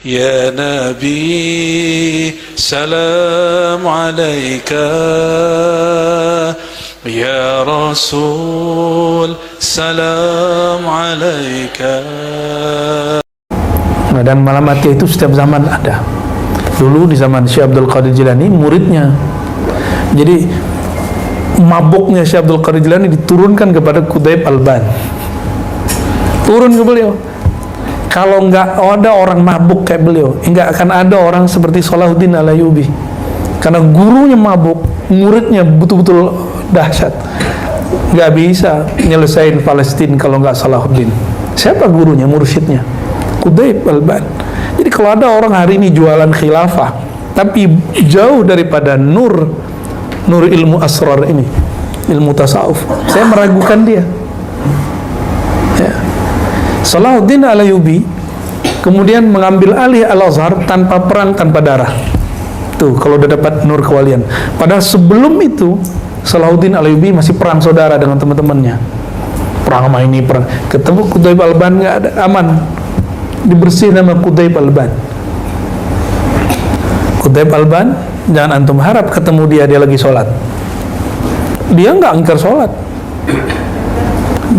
يا نبي سلام عليك يا رسول سلام عليك. Nah, dan malam mati itu setiap zaman ada. Dulu di zaman Syekh Abdul Qadir Jilani muridnya, jadi mabuknya Syekh Abdul Qadir Jilani diturunkan kepada Qutb Alban, turun ke beliau. Kalau nggak ada orang mabuk kayak beliau, nggak akan ada orang seperti Salahuddin Al-Ayyubi, karena gurunya mabuk, muridnya betul-betul dahsyat. Nggak bisa nyelesain Palestina kalau nggak Salahuddin. Siapa gurunya, mursyidnya? Qutb Alban. Jadi kalau ada orang hari ini jualan khilafah tapi jauh daripada nur ilmu asrar ini, ilmu tasawuf, saya meragukan dia. Ya. Salahuddin Al-Ayyubi kemudian mengambil alih Al-Azhar tanpa perang, tanpa darah. Tuh, kalau udah dapat nur kewalian. Padahal sebelum itu Salahuddin Al-Ayyubi masih perang saudara dengan teman-temannya. Perang sama ini, perang. Ketemu Qutb Alban, nggak ada, aman. Dibersih nama Qutb Alban. Qutb Alban, jangan antum harap ketemu dia lagi sholat. Dia nggak ingkar sholat.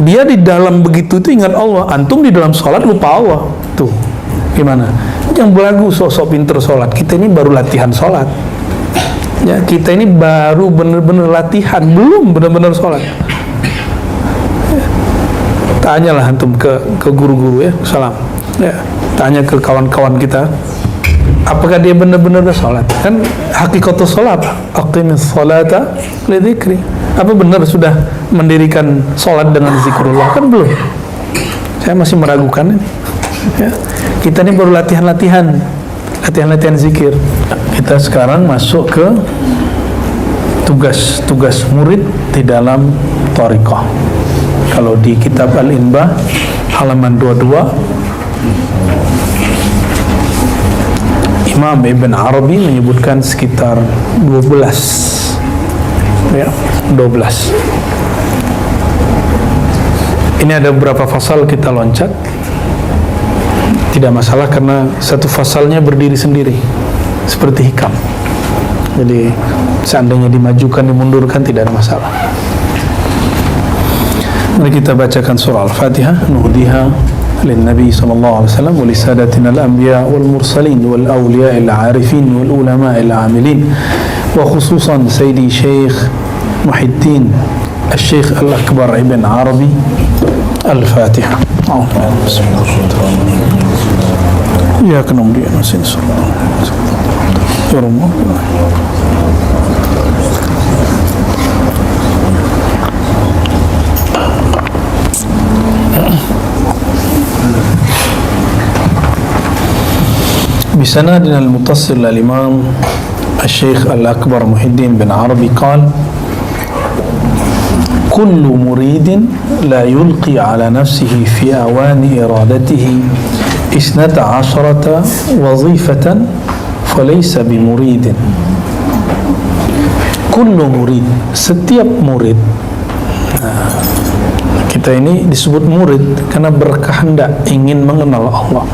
Dia di dalam begitu itu ingat Allah. Antum di dalam sholat lupa Allah. Tuh, gimana? Yang belagu sosok pinter sholat. Kita ini baru latihan sholat. Ya, kita ini baru bener-bener latihan, belum bener-bener sholat. Ya. Tanyalah antum ke guru-guru ya, salam. Ya, tanya ke kawan-kawan kita, apakah dia benar-benar sholat? Kan hakikatus sholat, aqimis sholata li dzikri. Apa benar sudah mendirikan sholat dengan zikrullah? Kan belum. Saya masih meragukan ini. Ya. Kita ini baru latihan zikir. Kita sekarang masuk ke tugas murid di dalam thariqah. Kalau di kitab Al-Inbah halaman 22, Imam Ibn Arabi menyebutkan sekitar 12 ya, 12. Ini ada beberapa fasal, kita loncat tidak masalah karena satu fasalnya berdiri sendiri seperti hikam. Jadi seandainya dimajukan, dimundurkan tidak ada masalah. Mari kita bacakan surah Al-Fatihah. Nuhdiha للنبي صلى الله عليه وسلم ولسادتنا الأنبياء والمرسلين والأولياء العارفين والعلماء العاملين وخصوصا سيدي شيخ محي الدين الشيخ الأكبر ابن عربي. الفاتحة. بسم الله الرحمن الرحيم. إياك نعبد وإياك نستعين بسندنا المتصل للإمام الشيخ الأكبر محي الدين بن عربي قال: كل مريد لا يلقي على نفسه في أوان إرادته 12 وظيفة فليس بمريد. كل مريد, setiap murid. Kita ini disebut murid karena berkehendak ingin mengenal Allah,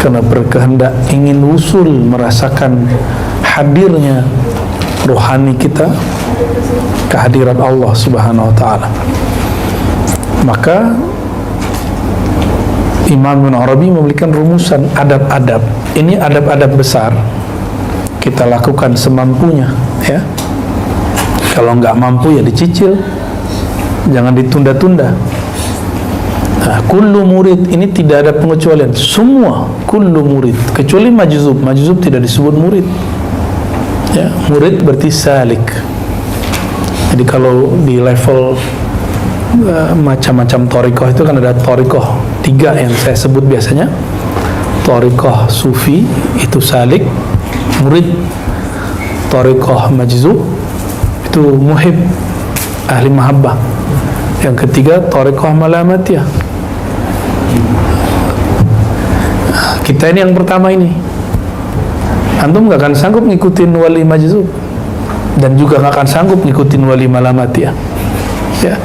karena berkehendak ingin usul merasakan hadirnya rohani kita, kehadiran Allah Subhanahu wa ta'ala. Maka Imam Ibn Arabi memberikan rumusan adab-adab. Ini adab-adab besar, kita lakukan semampunya ya. Kalau nggak mampu ya dicicil, jangan ditunda-tunda. Nah, kullu murid ini tidak ada pengecualian, semua kullu murid, kecuali majzub. Majzub tidak disebut murid ya. Murid berarti salik. Jadi kalau di level macam-macam thariqah itu kan ada thariqah 3 yang saya sebut biasanya. Thariqah sufi itu salik, murid. Thariqah majzub itu muhib, ahli mahabbah. Yang ketiga thariqah malamatiyah. Kita ini yang pertama ini. Antum gak akan sanggup ngikutin wali majzub, dan juga gak akan sanggup ngikutin wali malamatiyah ya.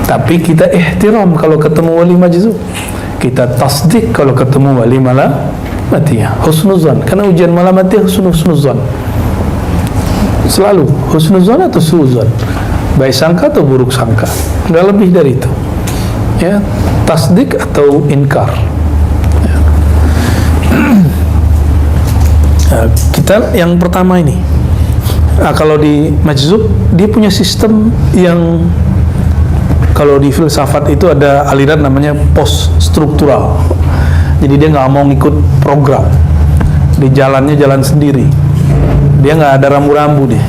Tapi kita ihtiram kalau ketemu wali majzub, kita tasdik kalau ketemu wali matinya husnuzan, karena ujian malam mati husnuzan, selalu husnuzan atau suuzan, baik sangka atau buruk sangka, nggak lebih dari itu ya, tasdik atau inkar ya. Kita yang pertama ini, kalau di Majzub dia punya sistem yang, kalau di filsafat itu ada aliran namanya post struktural. Jadi dia nggak mau ngikut program, di jalannya jalan sendiri, dia nggak ada rambu-rambu dia.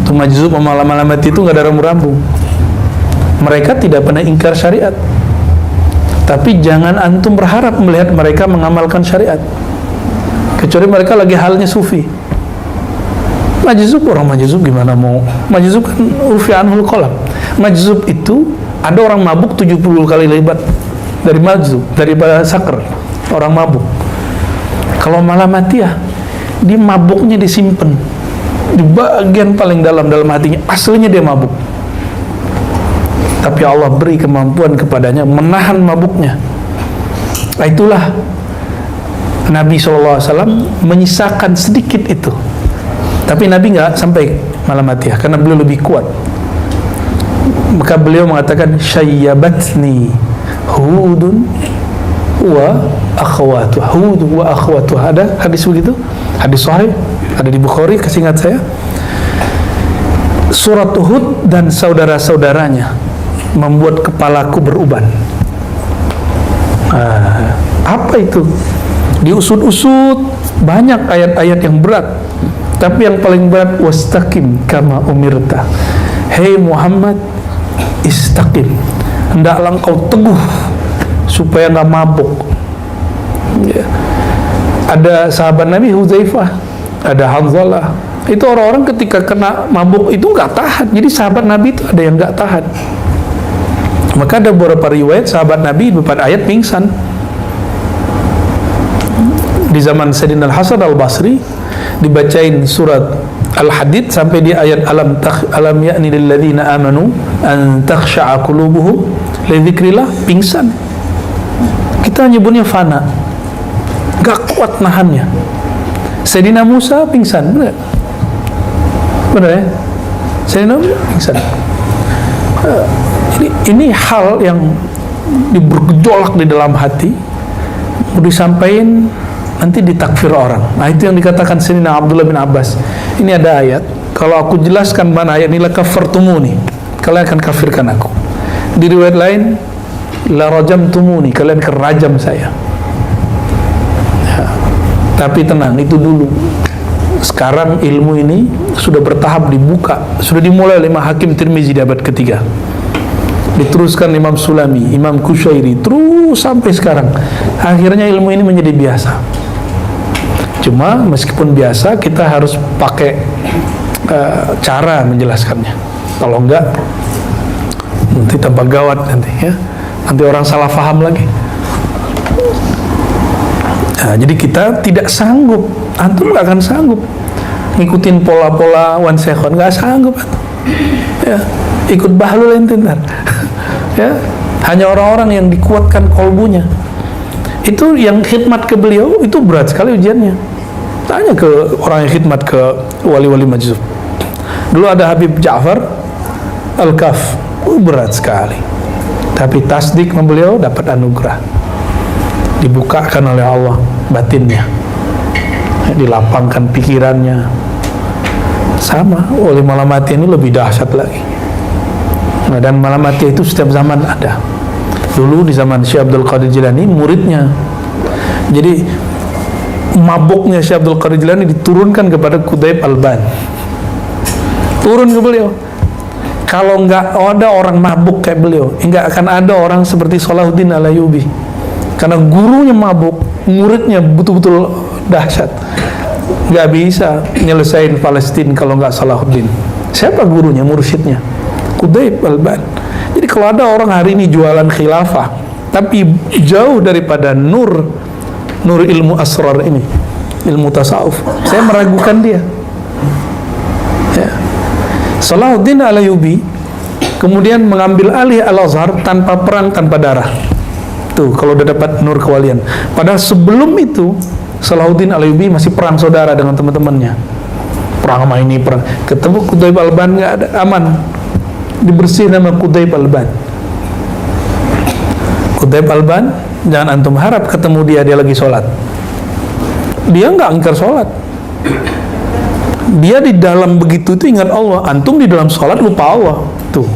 Itu Majzub malam-malam itu nggak ada rambu-rambu. Mereka tidak pernah ingkar syariat, tapi jangan antum berharap melihat mereka mengamalkan syariat, kecuali mereka lagi halnya sufi. Majzub, orang Majzub gimana mau? Majzub kan urfi anhul qalam. Majzub itu ada orang mabuk 70 kali lipat dari Majzub, daripada sakr, orang mabuk. Kalau Malamatiyah, dia mabuknya disimpan di bagian paling dalam hatinya, aslinya dia mabuk, tapi Allah beri kemampuan kepadanya menahan mabuknya. Nah, itulah Nabi SAW menyisakan sedikit itu, tapi Nabi nggak sampai Malamatiyah karena beliau lebih kuat. Maka beliau mengatakan syayyabatni Hudun wa akhwatuha. Hud wa akhwatuha. Ada hadis begitu? Hadis sahih, ada di Bukhari, kesingat saya. Surat Hud dan saudara-saudaranya membuat kepalaku beruban. Apa itu? Diusut-usut banyak ayat-ayat yang berat, tapi yang paling berat wastaqim kama umirta. Hei Muhammad, istaqim, hendaklah engkau teguh supaya nggak mabuk ya. Ada sahabat Nabi Hudzaifah, ada Hanzalah, itu orang-orang ketika kena mabuk itu nggak tahan. Jadi sahabat Nabi itu ada yang nggak tahan. Maka ada beberapa riwayat sahabat Nabi beberapa ayat pingsan. Di zaman Sayyidina Al-Hasan Al-Basri dibacain surat Al-Hadid sampai di ayat alam ya'ni lil ladzina amanu an takhsha'a qulubuhum li dzikrillah, pingsan. Kita nyebutnya fana, gak kuat nahannya. Sayyidina Musa pingsan, benar? Benar ya? Sayyidina Musa pingsan. Ini hal yang bergejolak di dalam hati, mau disampaikan nanti ditakfir orang. Nah, itu yang dikatakan Sayyidina Abdullah bin Abbas. Ini ada ayat, kalau aku jelaskan mana ayat ini, la kafartumuni, kalian akan kafirkan aku. Di riwayat lain, la rajamtumuni, kalian akan rajam saya ya. Tapi tenang, itu dulu. Sekarang ilmu ini sudah bertahap dibuka, sudah dimulai oleh Imam Hakim Tirmizi di abad ketiga, diteruskan Imam Sulami, Imam Kusyairi, terus sampai sekarang. Akhirnya ilmu ini menjadi biasa. Cuma meskipun biasa, kita harus pakai cara menjelaskannya. Kalau enggak, nanti tambah gawat nanti ya. Nanti orang salah paham lagi. Nah, jadi kita tidak sanggup, antum nggak akan sanggup ngikutin pola-pola Wan Sekhon, nggak sanggup ya. Ikut Bahlul ente ntar ya. Hanya orang-orang yang dikuatkan kolbunya, itu yang khidmat ke beliau itu berat sekali ujiannya. Tanya ke orang yang khidmat ke wali-wali Majzub. Dulu ada Habib Ja'far Al-Kaf, berat sekali, tapi tasdik beliau dapat anugerah, dibukakan oleh Allah batinnya, dilapangkan pikirannya. Sama oleh Malamatiyah ini lebih dahsyat lagi. Nah, dan Malamatiyah itu setiap zaman ada. Dulu di zaman Syekh Abdul Qadir Jilani, muridnya, jadi mabuknya Syekh Abdul Qadir Jilani diturunkan kepada Qutb Alban, turun ke beliau. Kalau nggak ada orang mabuk kayak beliau, nggak akan ada orang seperti Salahuddin Al-Ayyubi. Karena gurunya mabuk, muridnya betul-betul dahsyat. Nggak bisa nyelesain Palestina kalau nggak Salahuddin. Siapa gurunya, mursyidnya? Qutb Alban. Jadi kalau ada orang hari ini jualan khilafah, tapi jauh daripada nur ilmu asrar ini, ilmu tasawuf, saya meragukan dia. Ya. Salahuddin Al-Ayyubi kemudian mengambil alih Al-Azhar tanpa perang, tanpa darah. Tuh, kalau udah dapat nur kewalian. Padahal sebelum itu Salahuddin Ayyubi masih perang saudara dengan teman-temannya. Perang sama ini, perang. Ketemu Quthaib Alban, nggak ada, aman. Dibersihin nama Quthaib Alban. Quthaib Alban, jangan antum harap ketemu dia lagi sholat. Dia nggak ingkar sholat. Dia di dalam begitu itu ingat Allah. Antum di dalam sholat lupa Allah. Tuh,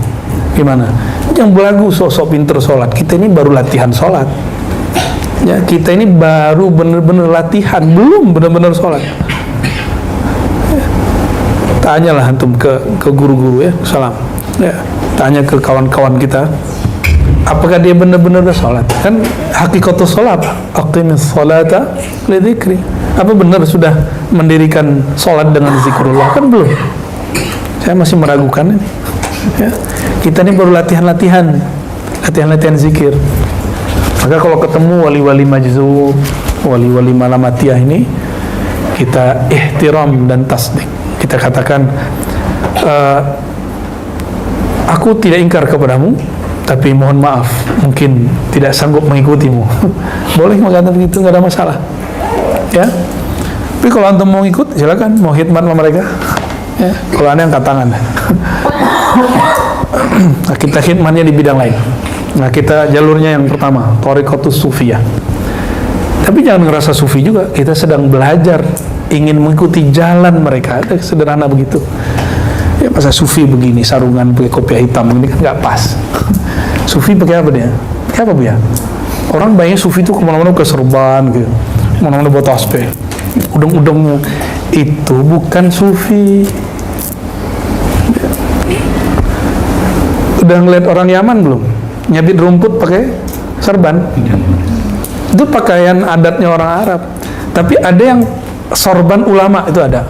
gimana? Yang belagu sosok pinter sholat. Kita ini baru latihan sholat. Ya, kita ini baru bener-bener latihan, belum bener-bener sholat. Ya. Tanyalah antum ke guru-guru ya, salam. Ya, tanya ke kawan-kawan kita, apakah dia benar-benar sholat? Kan hakikatul sholat, aqimis sholata li dzikri. Apa benar sudah mendirikan sholat dengan zikrullah? Kan belum. Saya masih meragukan ini. Ya. Kita ini baru latihan zikir. Maka kalau ketemu wali-wali majzub, wali-wali malamatiyah ini, kita ihtiram dan tasdik. Kita katakan, aku tidak ingkar kepadamu, tapi mohon maaf, mungkin tidak sanggup mengikutimu. Boleh mengatakan begitu, nggak ada masalah. Ya. Tapi kalau antum mau ikut, silakan. Mau khidmat sama mereka. Ya. Kalau aneh angkat tangan. Nah, kita khidmatnya di bidang lain. Nah, kita jalurnya yang pertama, Thariqatus Sufiyah. Tapi jangan ngerasa sufi juga. Kita sedang belajar, ingin mengikuti jalan mereka. Sederhana begitu. Ya, masa sufi begini, sarungan pakai kopiah hitam, ini kan nggak pas. Sufi pakai apa dia? Pakai apa ya? Orang banyak sufi itu kemana-mana ke serban gitu, kemana-mana buat tasbih, udeng-udeng. Itu bukan sufi. Udah ngeliat orang Yaman belum? Nyabit rumput pakai serban. Itu pakaian adatnya orang Arab. Tapi ada yang sorban ulama, itu ada.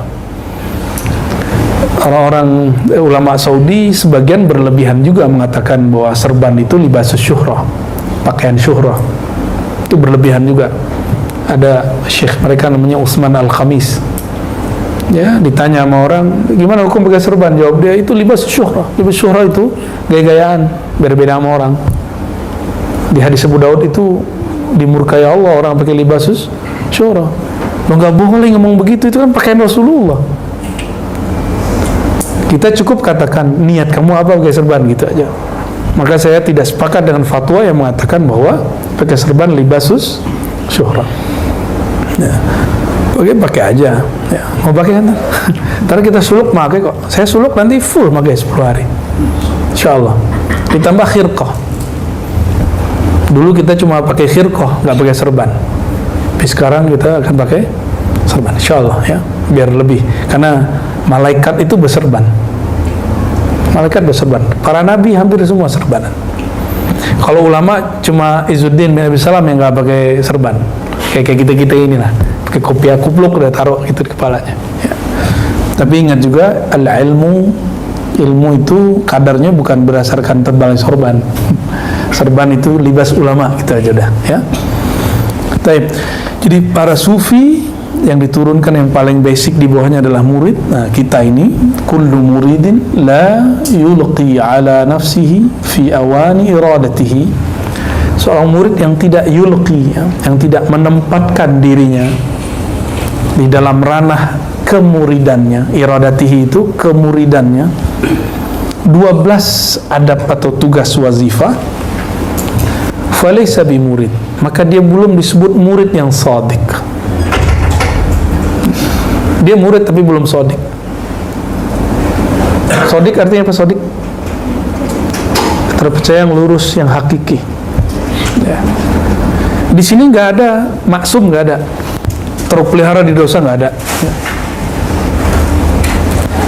Orang-orang ulama Saudi sebagian berlebihan juga mengatakan bahwa serban itu libasus syuhrah, pakaian syuhrah. Itu berlebihan juga. Ada syekh mereka namanya Utsman Al-Khamis. Ya, ditanya sama orang, gimana hukum pakai serban? Jawab dia, itu libas syuhrah. Libas syuhrah itu gaya-gayaan, berbeda sama orang. Di hadis Abu Daud itu dimurkai Allah orang pakai libas syuhrah. Lo nggak boleh ngomong begitu, itu kan pakaian Rasulullah. Kita cukup katakan niat kamu apa pakai serban, gitu aja. Maka saya tidak sepakat dengan fatwa yang mengatakan bahwa pakai serban libasus syuhrah. Ya. Oke, pakai aja. Ya, mau pakai kan? Ntar kita suluk pakai kok. Saya suluk nanti full pakai 10 hari. Insyaallah. Ditambah khirqah. Dulu kita cuma pakai khirqah, nggak pakai serban. Tapi sekarang kita akan pakai serban. Insyaallah ya, biar lebih. Karena malaikat itu berserban. Malaikat berserban. Para nabi hampir semua serbanan. Kalau ulama cuma Izzuddin bin Abi Salam yang nggak pakai serban. Kayak kita inilah. Pakai kopiah kupluk udah taruh gitu di kepalanya ya. Tapi ingat juga ilmu itu kadarnya bukan berdasarkan tebalnya sorban. Serban itu libas ulama, gitu aja dah ya. Baik. Jadi para sufi yang diturunkan yang paling basic di bawahnya adalah murid. Nah, kita ini kullu muridin la yulqi ala nafsihi fi awani iradatihi. Seorang murid yang tidak yulqi ya, yang tidak menempatkan dirinya di dalam ranah kemuridannya, iradatihi itu kemuridannya, 12 adab atau tugas wazifah, falaysa bimurid, maka dia belum disebut murid yang shadiq. Dia murid tapi belum shadiq. Shadiq artinya apa? Shadiq terpercaya, yang lurus, yang hakiki ya. Di sini nggak ada maksum, nggak ada terpelihara di dosa, nggak ada ya.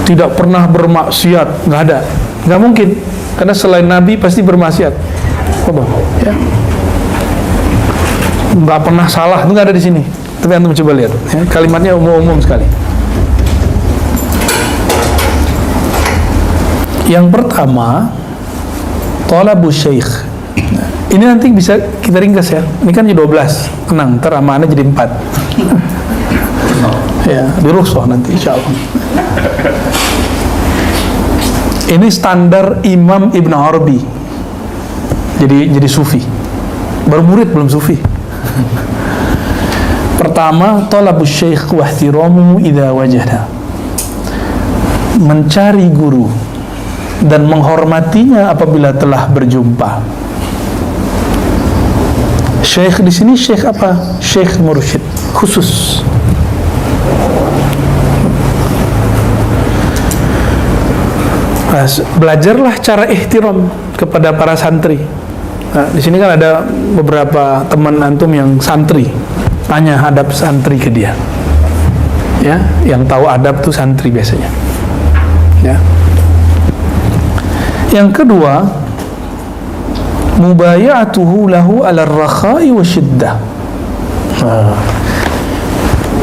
Tidak pernah bermaksiat, nggak ada, nggak mungkin, karena selain Nabi pasti bermaksiat. Coba ya, nggak pernah salah, itu nggak ada di sini. Tapi antum coba lihat ya, kalimatnya umum-umum sekali. Yang pertama, talabus syekh. Ini nanti bisa kita ringkas ya. Ini kan jadi 12. Tenang, ntar amanah jadi 4. Ya, di rukhsah nanti insyaallah. Ini standar Imam Ibn Arabi. Jadi sufi. baru murid belum sufi. Pertama, talabus syekh wa ihtiramuhu idza wajada, mencari guru dan menghormatinya apabila telah berjumpa. Syekh di sini syekh apa? Syekh mursyid khusus. Belajarlah cara ihtiram kepada para santri. Nah, di sini kan ada beberapa teman antum yang santri, tanya adab santri ke dia. Ya, yang tahu adab tuh santri biasanya. Ya. Yang kedua, mubaya'atuhu lahu 'ala ar-rakha'i wa syiddah.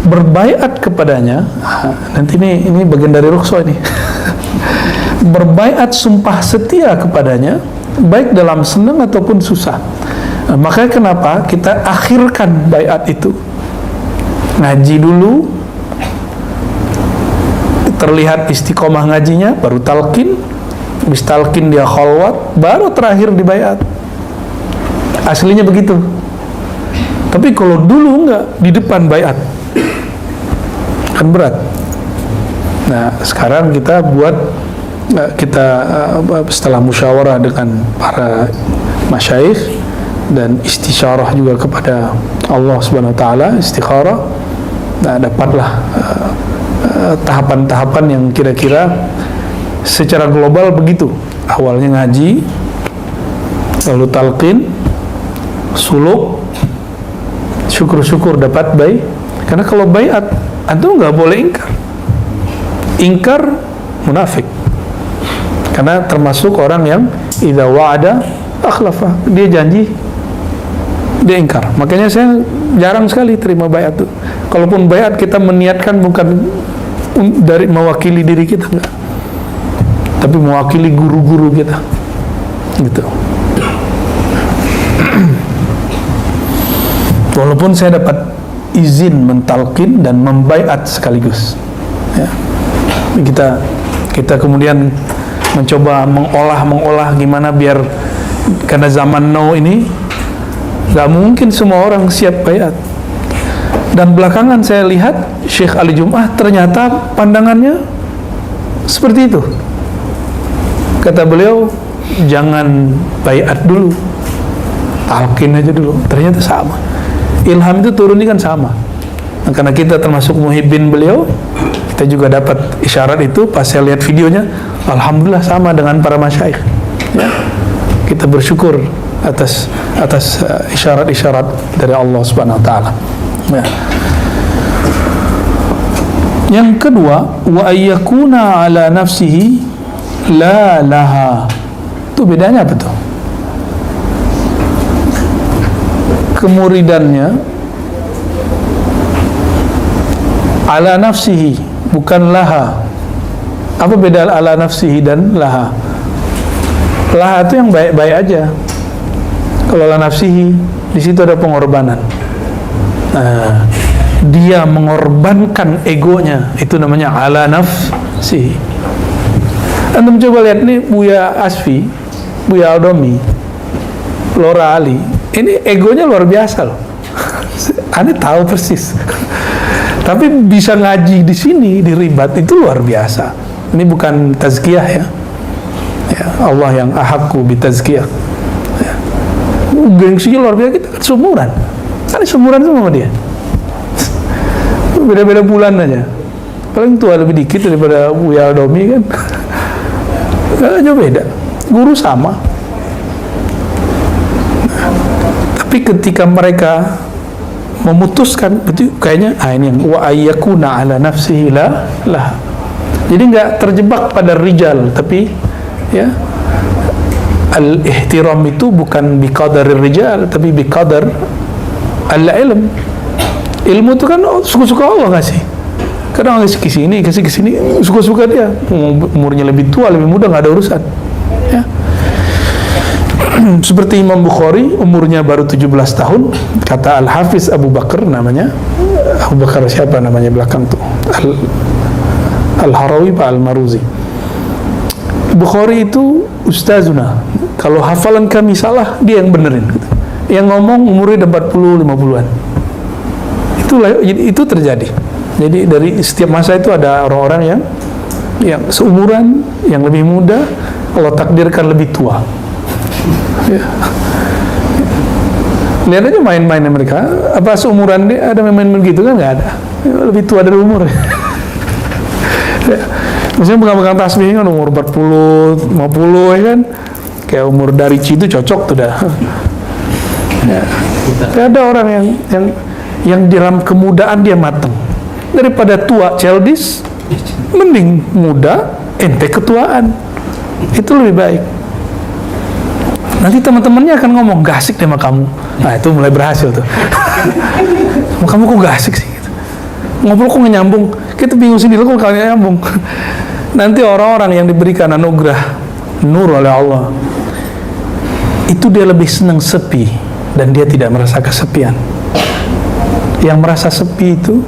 Berbaiat kepadanya. Nanti ini bagian dari rukhsah ini. Berbaiat sumpah setia kepadanya baik dalam senang ataupun susah. Makanya kenapa kita akhirkan baiat itu, ngaji dulu, terlihat istiqomah ngajinya, baru talqin, habis talqin dia khalwat, baru terakhir di baiat. Aslinya begitu. Tapi kalau dulu enggak, di depan baiat kan berat. Nah, sekarang kita buat, setelah musyawarah dengan para masyayikh dan istisyarah juga kepada Allah Subhanahu wa taala, istikharah, nah dapatlah tahapan-tahapan yang kira-kira secara global begitu. Awalnya ngaji, lalu talqin, suluk, syukur-syukur dapat baik. Karena kalau baiat antum nggak boleh ingkar munafik. Karena termasuk orang yang idza wa'ada akhlafa, dia janji dia ingkar. Makanya saya jarang sekali terima baiat tuh. Kalaupun baiat kita meniatkan bukan dari mewakili diri kita, enggak, tapi mewakili guru-guru kita, gitu. Walaupun saya dapat izin mentalqin dan membaiat sekaligus, ya. Kita kemudian mencoba mengolah gimana biar, karena zaman now ini gak mungkin semua orang siap baiat. Dan belakangan saya lihat Syekh Ali Jum'ah ternyata pandangannya seperti itu. Kata beliau, jangan baiat dulu, talqin aja dulu. Ternyata sama, ilham itu turun ini kan sama. Nah, karena kita termasuk muhibbin beliau, kita juga dapat isyarat itu. Pas saya lihat videonya, alhamdulillah sama dengan para masyayikh, ya. Kita bersyukur atas isyarat-isyarat dari Allah Subhanahu wa taala, ya. Yang kedua, wa ayyakuna ala nafsihi la laha. Itu bedanya apa tuh? Kemuridannya ala nafsihi, bukan laha. Apa beda ala nafsihi dan laha? Laha itu yang baik-baik aja. Kalau ala nafsihi, di situ ada pengorbanan. Nah, dia mengorbankan egonya, itu namanya ala nafsihi. Antum coba lihat nih Buya Asfi, Buya Aldomi, Lora Ali. Ini egonya luar biasa loh. Ane tahu persis. Tapi bisa ngaji di sini, di Ribat, itu luar biasa. Ini bukan tazkiyah, ya. Ya, Allah yang ahakku bitazkiyah. Ya. Gengsinya luar biasa. Kita kan seumuran. Kan seumuran sama dia. Beda-beda bulan aja. Paling tua lebih dikit daripada Buya Aldomi kan. Gak jauh beda. Guru sama. Nah, tapi ketika mereka memutuskan, betul kayaknya ini yang wa ayyakuna ala nafsihi la. Jadi nggak terjebak pada rijal, tapi ya al-ihtiram itu bukan biqadar rijal, tapi biqadar al-ilm. Ilmu itu kan suka-suka Allah ngasih. Kadang ngasih ke sini, suka-suka dia. Umurnya lebih tua, lebih muda, nggak ada urusan. Ya. Seperti Imam Bukhari, umurnya baru 17 tahun, kata Al-Hafiz Abu Bakar namanya. Abu Bakar siapa namanya belakang tuh? Al-Harawi Pak Al-Maruzi. Bukhari itu ustazuna. Kalau hafalan kami salah, dia yang benerin. yang ngomong umurnya 40, 50-an. Itu terjadi. Jadi dari setiap masa itu ada orang-orang yang seumuran, yang lebih muda, Allah takdirkan lebih tua. Ya. Lihat aja main-main mereka, apa seumuran dia ada main-main begitu kan? Nggak ada. Lebih tua dari umur. Ya. Misalnya pegang-pegang tasbih kan umur 40, 50 ya kan? Kayak umur dari itu cocok tuh dah. Ya. Ada orang yang dalam kemudaan dia matang. Daripada tua childish, mending muda ente ketuaan. Itu lebih baik. Nanti teman-temannya akan ngomong, gak asik deh sama kamu. Nah itu mulai berhasil tuh. Sama kamu kok gak asik sih gitu. Ngobrol kok gak nyambung. Kita bingung sendiri kok gak nyambung. Nanti orang-orang yang diberikan anugerah nur oleh Allah, itu dia lebih senang sepi dan dia tidak merasa kesepian. Yang merasa sepi itu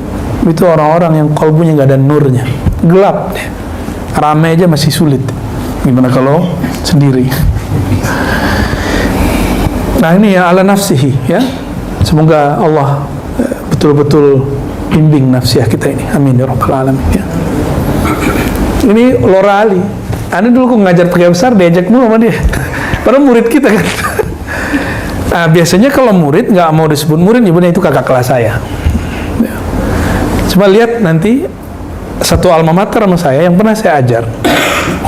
orang-orang yang kalbunya gak ada nurnya, gelap deh. Ramai aja masih sulit, gimana kalau sendiri. Nah ini ya ala nafsihi ya. Semoga Allah betul-betul bimbing nafsiyah kita ini. Amin ya rabbal alamin ya. Ini Lora Ali. Ani dulu kok ngajar pakai besar diajak dulu sama dia. Padahal murid kita kan. Nah biasanya kalau murid nggak mau disebut murid, nyebutnya itu kakak kelas saya. Ya. Coba lihat nanti satu alma mater sama saya yang pernah saya ajar.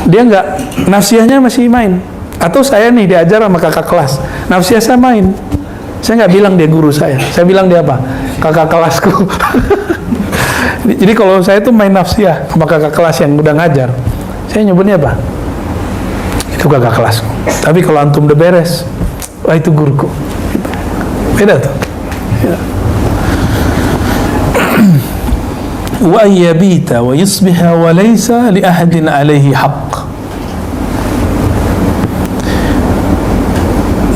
Dia nggak, nafsiyahnya masih main. Atau saya nih diajar sama kakak kelas, nafsiyah saya main. Saya nggak bilang dia guru saya bilang dia apa? Kakak kelasku. Jadi kalau saya tuh main nafsiyah sama kakak kelas yang udah ngajar, saya nyebutnya apa? Itu kakak kelasku. Tapi kalau antum udah beres, wah itu guruku. Beda tuh. Ya. Wa yabita wa yusbiha wa laysa li ahadin alaihi haqq.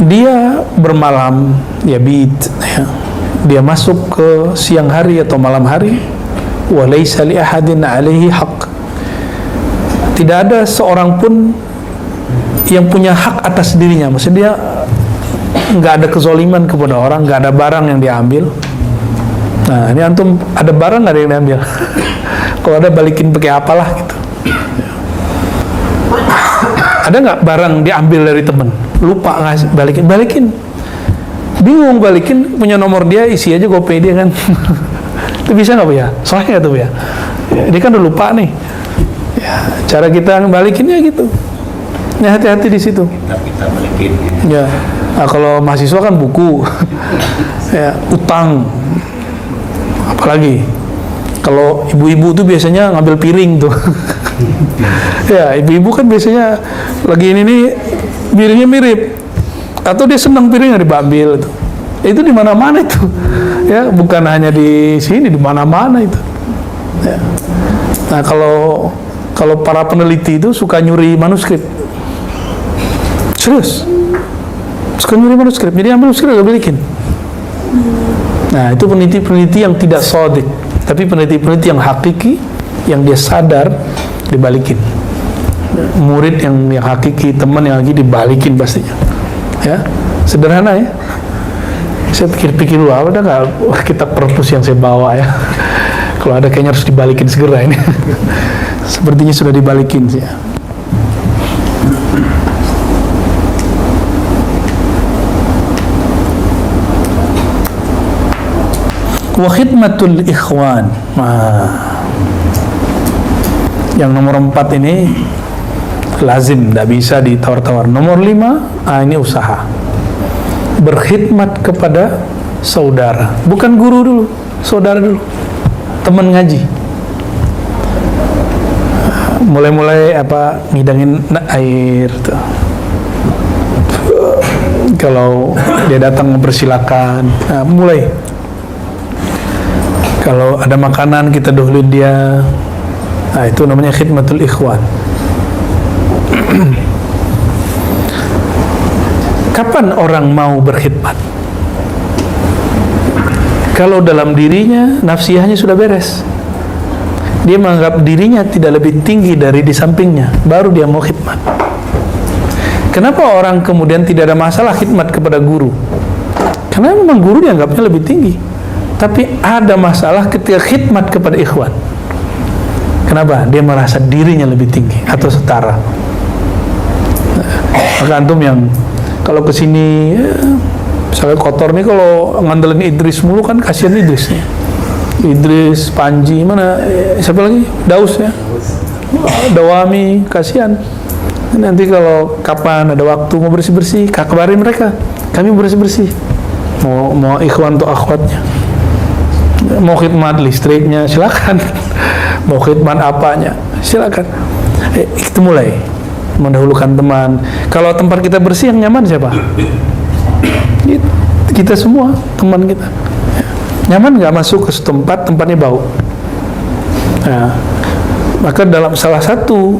Dia bermalam, yabit ya. Dia masuk ke siang hari atau malam hari, wa laysa li ahadin alaihi haqq. Tidak ada seorang pun yang punya hak atas dirinya. Maksudnya dia nggak ada kezoliman kepada orang, nggak ada barang yang diambil. Nah ini antum ada barang nggak ada yang diambil? Kalau ada balikin pakai apalah gitu. Ada nggak barang diambil dari teman? Lupa ngasih, balikin. Bingung balikin, punya nomor dia, isi aja GoPay dia kan. Itu bisa nggak Bu ya? Soalnya tuh ya. Dia kan udah lupa nih. Ya, cara kita balikinnya gitu. Ya hati-hati di situ. Kita balikin. Ya. Nah, kalau mahasiswa kan buku, ya, utang. Apalagi kalau ibu-ibu tuh biasanya ngambil piring tuh. Ya, ibu-ibu kan biasanya lagi ini nih piringnya mirip, atau dia senang piringnya diambil itu. Itu di mana-mana itu. Ya, bukan hanya di sini, di mana-mana itu. Ya. Nah, kalau para peneliti itu suka nyuri manuskrip. Serius. Suka nyuri manuskrip. Jadi ambil manuskrip gak balikin. Nah, itu peneliti-peneliti yang tidak sodik, tapi peneliti-peneliti yang hakiki, yang dia sadar dibalikin. Murid yang hakiki, teman yang lagi dibalikin pastinya. Ya, sederhana ya. Saya pikir-pikir dulu, ada nggak kitab perpus yang saya bawa ya? Kalau ada kayaknya harus dibalikin segera ini. Sepertinya sudah dibalikin sih ya. Wa khidmatul ikhwan. Nah, yang nomor 4 ini lazim, tidak bisa ditawar-tawar. Nomor 5, ini usaha. Berkhidmat kepada saudara. Bukan guru dulu, saudara dulu. Teman ngaji. Mulai-mulai apa, ngidangin air tuh. Kalau dia datang mempersilakan, nah, mulai. Kalau ada makanan kita dahuluin dia. Nah, itu namanya khidmatul ikhwan. Kapan orang mau berkhidmat? Kalau dalam dirinya nafsiyahnya sudah beres, dia menganggap dirinya tidak lebih tinggi dari di sampingnya, baru dia mau khidmat. Kenapa orang kemudian tidak ada masalah khidmat kepada guru? Karena memang guru dianggapnya lebih tinggi. Tapi ada masalah ketika khidmat kepada ikhwan. Kenapa? Dia merasa dirinya lebih tinggi atau setara. Maka antum yang kalau kesini misalnya kotor nih, kalau ngandelin Idris mulu kan kasihan Idris nih. Idris, Panji, mana siapa lagi? Daus ya, Dawami, kasihan. Nanti kalau kapan ada waktu mau bersih-bersih, kabarin mereka, kami bersih-bersih. Mau ikhwan atau akhwatnya, mau khidmat listriknya silakan, mau khidmat apanya silakan. Kita mulai mendahulukan teman. Kalau tempat kita bersih, yang nyaman siapa? Kita semua, teman kita. Nyaman nggak masuk ke tempat, tempatnya bau. Nah, maka dalam salah satu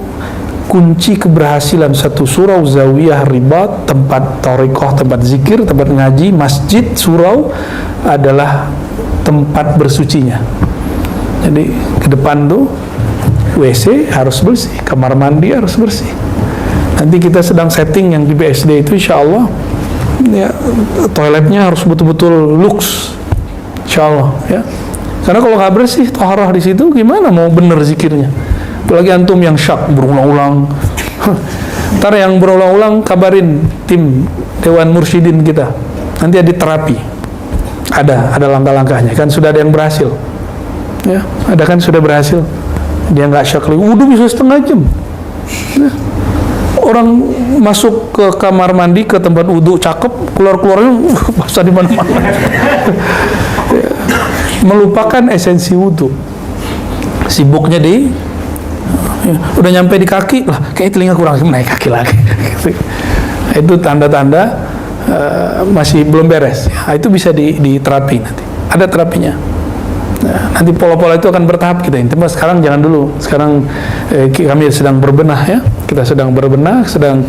kunci keberhasilan satu surau, zawiyah, ribat, tempat thariqah, tempat zikir, tempat ngaji, masjid, surau adalah tempat bersucinya. Jadi ke depan tuh WC harus bersih, kamar mandi harus bersih. Nanti kita sedang setting yang di BSD itu, insya Allah ya, toiletnya harus betul-betul lux, insya Allah ya. Karena kalau nggak bersih taharah di situ, gimana mau bener zikirnya? Apalagi antum yang syak berulang-ulang. Ntar yang berulang-ulang kabarin tim Dewan Mursyidin kita. Nanti ada terapi. Ada langkah-langkahnya. Kan sudah ada yang berhasil. Ya, ada kan sudah berhasil. Dia nggak syak lagi. Wudu bisa setengah jam. Ya. Orang masuk ke kamar mandi, ke tempat wudu cakep, keluarnya basah di mana-mana. Ya. Melupakan esensi wudu. Sibuknya di udah nyampe di kaki lah, kayak telinga kurang, naik kaki lagi. Itu tanda-tanda masih belum beres. Itu bisa diterapi nanti. Ada terapinya. Nah, nanti pola-pola itu akan bertahap kita. Intinya sekarang jangan dulu. Sekarang kami sedang berbenah ya. Kita sedang berbenah, sedang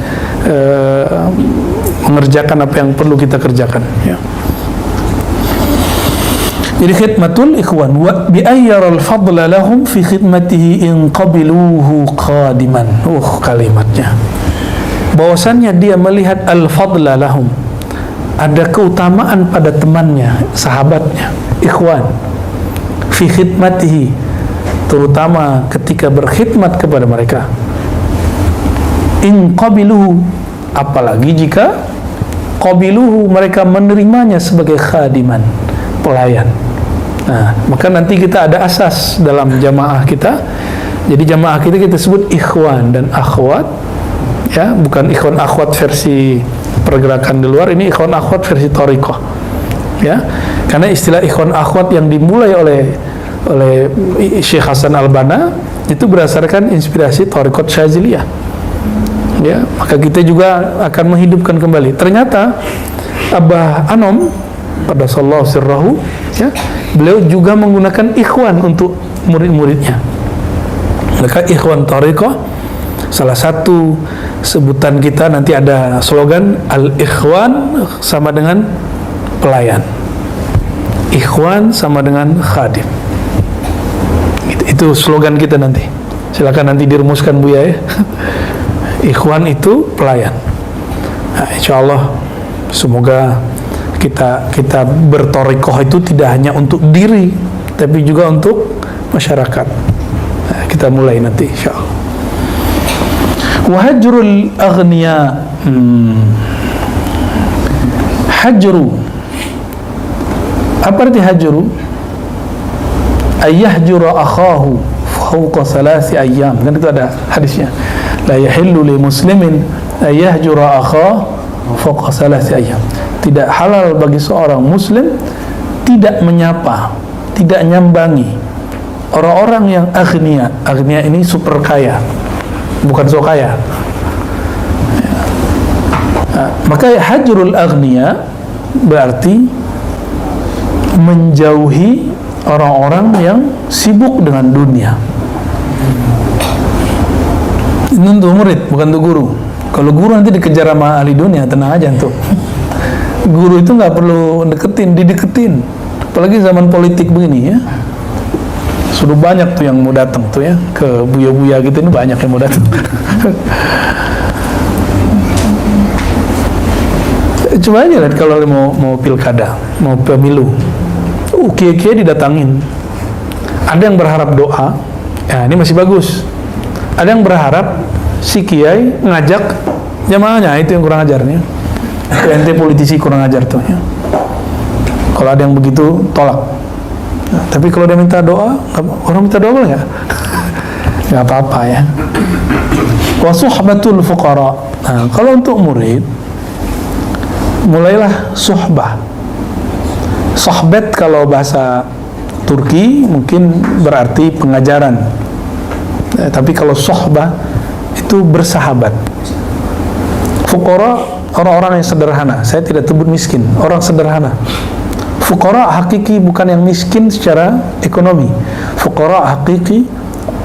mengerjakan apa yang perlu kita kerjakan. Ya. Jadi khidmatul ikhwan wa bi ayyaral fadla lahum fi khidmatihi in qabiluhu qadiman. Kalimatnya. Bahwasannya dia melihat al-fadla lahum. Ada keutamaan pada temannya, sahabatnya, ikhwan. Fi khidmatihi, terutama ketika berkhidmat kepada mereka. In qabiluhu, apalagi jika qabiluhu, mereka menerimanya sebagai khadiman, pelayan. Nah, maka nanti kita ada asas dalam jamaah kita. Jadi jamaah kita sebut ikhwan dan akhwat, ya, bukan ikhwan akhwat versi pergerakan di luar. Ini ikhwan akhwat versi thariqah, ya. Karena istilah ikhwan akhwat yang dimulai oleh Syekh Hasan Al-Banna itu berdasarkan inspirasi thariqat Syaziliyah. Ya, maka kita juga akan menghidupkan kembali. Ternyata Abah Anom pada sallallahu sirrahu, ya, beliau juga menggunakan ikhwan untuk murid-muridnya. Maka ikhwan thariqah, salah satu sebutan kita nanti ada slogan al-ikhwan sama dengan pelayan, ikhwan sama dengan khadim. Itu slogan kita nanti. Silakan nanti dirumuskan Buya ya. Ikhwan itu pelayan. Nah, insyaallah semoga kita berthariqah itu tidak hanya untuk diri, tapi juga untuk masyarakat. Nah, kita mulai nanti insyaallah. Wahajrul aghniya. Hajru. Apa arti hajru? Ayyahjura akhahu fawqa salasi ayyam. Kan itu ada hadisnya. La yahillu li muslimin ayyahjura akhahu fawqa salasi ayyam. Tidak halal bagi seorang muslim tidak menyapa, tidak nyambangi orang-orang yang aghnia. Aghnia ini super kaya, bukan so kaya. Nah, maka hajrul aghnia berarti menjauhi orang-orang yang sibuk dengan dunia. Ini untuk murid, bukan untuk guru. Kalau guru nanti dikejar sama ahli dunia, tenang aja tuh. Guru itu nggak perlu dideketin. Apalagi zaman politik begini ya. Sudah banyak tuh yang mau datang tuh ya, ke buya-buya gitu, ini banyak yang mau datang. Coba aja lihat kalau mau pilkada, mau pemilu, kiai-kiai didatangin. Ada yang berharap doa, ya ini masih bagus. Ada yang berharap si kiai ngajak jamaahnya, itu yang kurang ajarnya. Ente politisi kurang ajar tuh ya. Kalau ada yang begitu tolak. Nah, tapi kalau dia minta doa, orang minta doa boleh nggak? Nggak apa-apa ya. Wa suhbatul fuqara. Nah, kalau untuk murid, mulailah suhbah. Sohbet kalau bahasa Turki mungkin berarti pengajaran. Tapi kalau sohbah itu bersahabat. Fuqara orang-orang yang sederhana. Saya tidak sebut miskin, orang sederhana. Fuqara hakiki bukan yang miskin secara ekonomi. Fuqara hakiki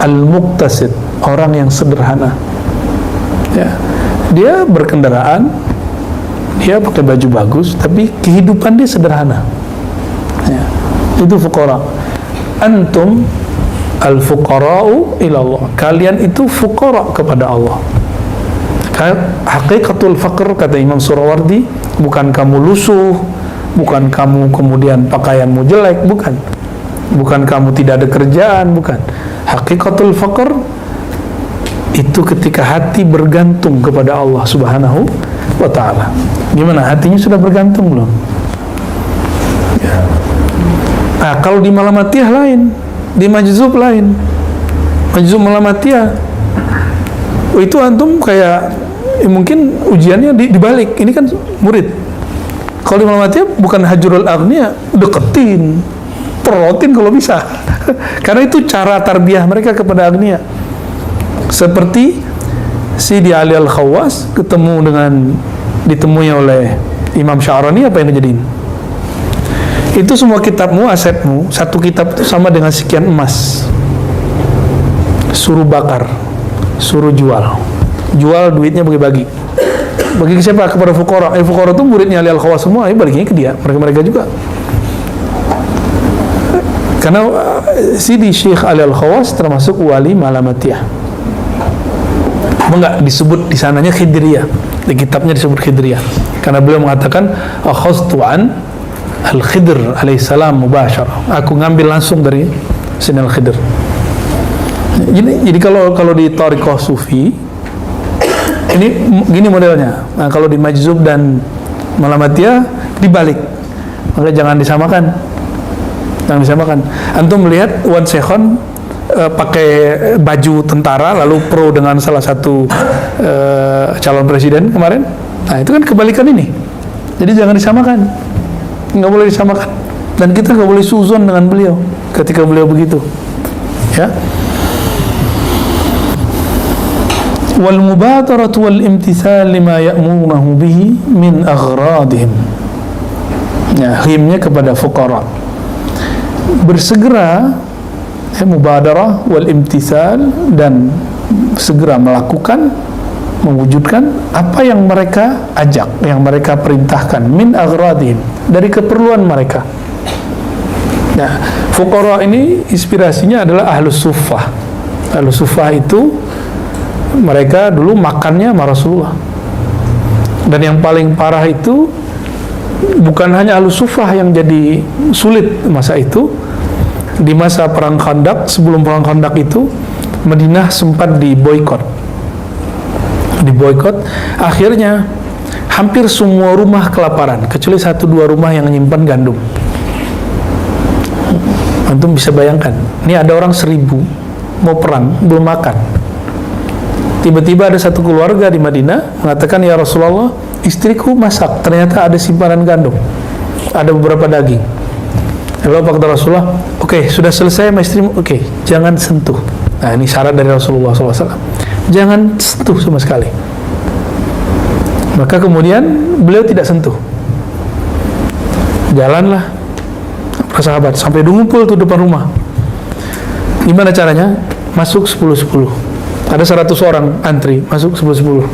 al-muqtasid, orang yang sederhana. Ya. Dia berkendaraan, dia pakai baju bagus, tapi kehidupan dia sederhana. Ya. Itu fuqara. Antum al-fuqara'u ilallah. Kalian itu fuqara kepada Allah. Hakikatul faqr, kata Imam Surawardi, bukan kamu lusuh, bukan kamu kemudian pakaianmu jelek, bukan. Bukan kamu tidak ada kerjaan, bukan. Hakikatul faqr itu ketika hati bergantung kepada Allah Subhanahu wa ta'ala. Gimana? Hatinya sudah bergantung belum? Ya. Nah, kalau di Malamatiyah lain, di Majzub lain. Majzub Malamatiyah itu antum kayak mungkin ujiannya dibalik. Ini kan murid. Kalau di Malamatiyah bukan hajrul aghnia, deketin, perotin kalau bisa. Karena itu cara tarbiyah mereka kepada agnia. Seperti Sidi Ali Al-Khawas ditemui oleh Imam Sya'rani, apa yang dijadiin? Itu semua kitabmu, asetmu, satu kitab itu sama dengan sekian emas. Suruh bakar, suruh jual duitnya bagi-bagi. Bagi siapa? Kepada fuqara. Fuqara itu muridnya Ali Al-Khawas semua, baginya ke dia, mereka juga. Karena Sidi Syekh Ali Al-Khawas termasuk wali Malamatiyah. Enggak disebut di sananya Khidriyah. Di kitabnya disebut Khidriyah. Karena beliau mengatakan akhadtu an Al-Khidr alaihissalam mubashar. Aku ngambil langsung dari Sayyidina Al-Khidr. Jadi kalau di Thariqah Sufi ini gini modelnya. Nah, kalau di Majzub dan Malamatiyah dibalik. Maka jangan disamakan. Antum melihat Wan Sekhon pakai baju tentara lalu pro dengan salah satu calon presiden kemarin. Nah, itu kan kebalikan ini. Jadi jangan disamakan. Nggak boleh disamakan. Dan kita nggak boleh suzon dengan beliau ketika beliau begitu. Ya. Wal mubadaratu wal imtithal lima ya'murunahu bihi min aghradihim. Ya, himnya kepada fuqara. Bersegera, mubadarah wal imtithal, dan segera melakukan, mewujudkan apa yang mereka ajak, yang mereka perintahkan, min aghradihim, dari keperluan mereka. Nah, fuqara ini inspirasinya adalah ahlus suffah. Ahlus suffah itu mereka dulu makannya sama Rasulullah. Dan yang paling parah itu bukan hanya ahlus suffah yang jadi sulit masa itu. Di masa perang Khandaq, sebelum perang Khandaq itu Madinah sempat diboikot. Akhirnya hampir semua rumah kelaparan kecuali 1-2 rumah yang menyimpan gandum. Antum bisa bayangkan, ini ada orang 1000 mau perang belum makan. Tiba-tiba ada satu keluarga di Madinah mengatakan, ya Rasulullah, istriku masak, ternyata ada simpanan gandum, ada beberapa daging. Lalu apa kata Rasulullah? Oke, sudah selesai sama istrimu. Oke, jangan sentuh. Nah, ini syarat dari Rasulullah SAW. Jangan sentuh sama sekali. Maka kemudian beliau tidak sentuh. Jalanlah para sahabat sampai ngumpul tuh depan rumah. Gimana caranya? Masuk 10-10. Ada 100 orang antri, masuk 10-10.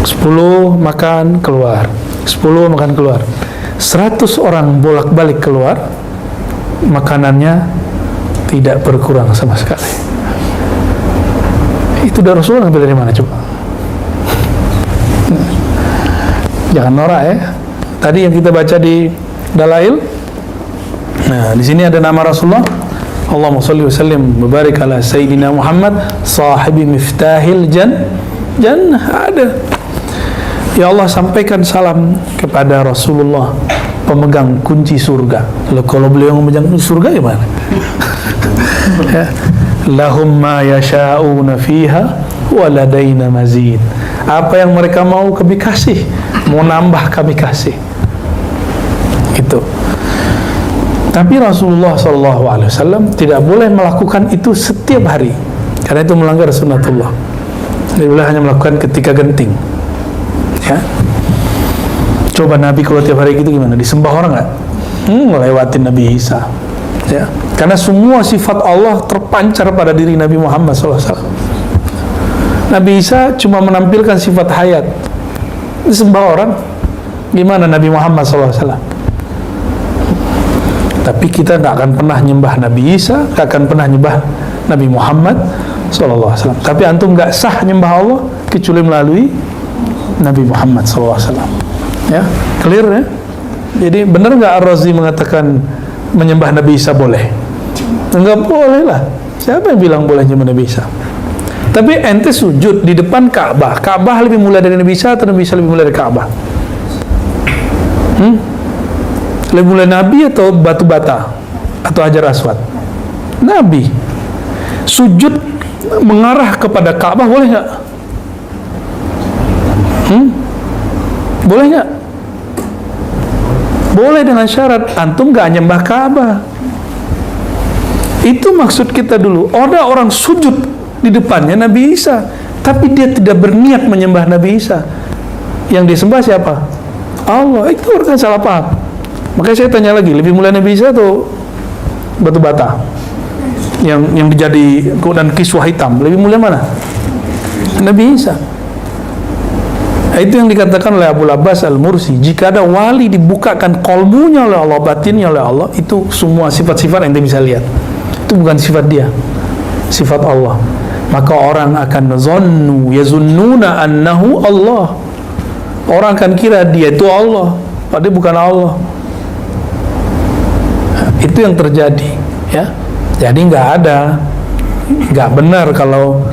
10 makan keluar, 10 makan keluar. 100 orang bolak-balik keluar, makanannya tidak berkurang sama sekali. Itu dari Rasulullah, ngambil dari mana coba? Jangan norak ya. Tadi yang kita baca di Dalail. Nah, di sini ada nama Rasulullah. Allahumma shalli wa sallim wa barik ala sayyidina Muhammad sahibi miftahil jannah. Ada. Ya Allah, sampaikan salam kepada Rasulullah, pemegang kunci surga. Lalu kalau beliau memegang kunci surga gimana? Ya. Lahum ma yasha'una fiha wa ladaina mazid. Apa yang mereka mau kami kasih, mau nambah kami kasih. Itu. Tapi Rasulullah SAW tidak boleh melakukan itu setiap hari, karena itu melanggar sunnatullah. Dia boleh hanya melakukan ketika genting. Ya. Coba Nabi kalau tiap hari gitu gimana? Disembah orang nggak? Ngelewatin Nabi Isa. Ya. Karena semua sifat Allah terpancar pada diri Nabi Muhammad SAW. Nabi Isa cuma menampilkan sifat hayat. Disembah orang, gimana Nabi Muhammad SAW? Tapi kita nggak akan pernah nyembah Nabi Isa, nggak akan pernah nyembah Nabi Muhammad SAW. Tapi antum nggak sah nyembah Allah kecuali melalui Nabi Muhammad SAW. Ya, clear ya? Jadi benar nggak Ar-Razi mengatakan menyembah Nabi Isa boleh? Enggak boleh lah. Siapa yang bilang boleh nyembah Nabi Isa? Tapi ente sujud di depan Ka'bah. Ka'bah lebih mulia dari Nabi Isa atau Nabi Isa lebih mulia dari Ka'bah? Lebih mulia Nabi atau batu bata atau Hajar Aswad? Nabi. Sujud mengarah kepada Ka'bah boleh nggak? Boleh nggak? Boleh dengan syarat antum nggak nyembah Ka'bah. Itu maksud kita dulu. Ada orang sujud di depannya Nabi Isa, tapi dia tidak berniat menyembah Nabi Isa. Yang disembah siapa? Allah. Itu orang salah paham. Makanya saya tanya lagi, lebih mulia Nabi Isa atau batu bata yang dijadi dan kiswah hitam? Lebih mulia mana? Nabi Isa. Itu yang dikatakan oleh Abu Abbas Al-Mursi, jika ada wali dibukakan kolbunya oleh Allah, batinnya oleh Allah, itu semua sifat-sifat yang dia bisa lihat. Itu bukan sifat dia, sifat Allah. Maka orang akan yazunnuna annahu Allah. Orang akan kira dia itu Allah, padahal bukan Allah. Itu yang terjadi, ya. Jadi nggak benar kalau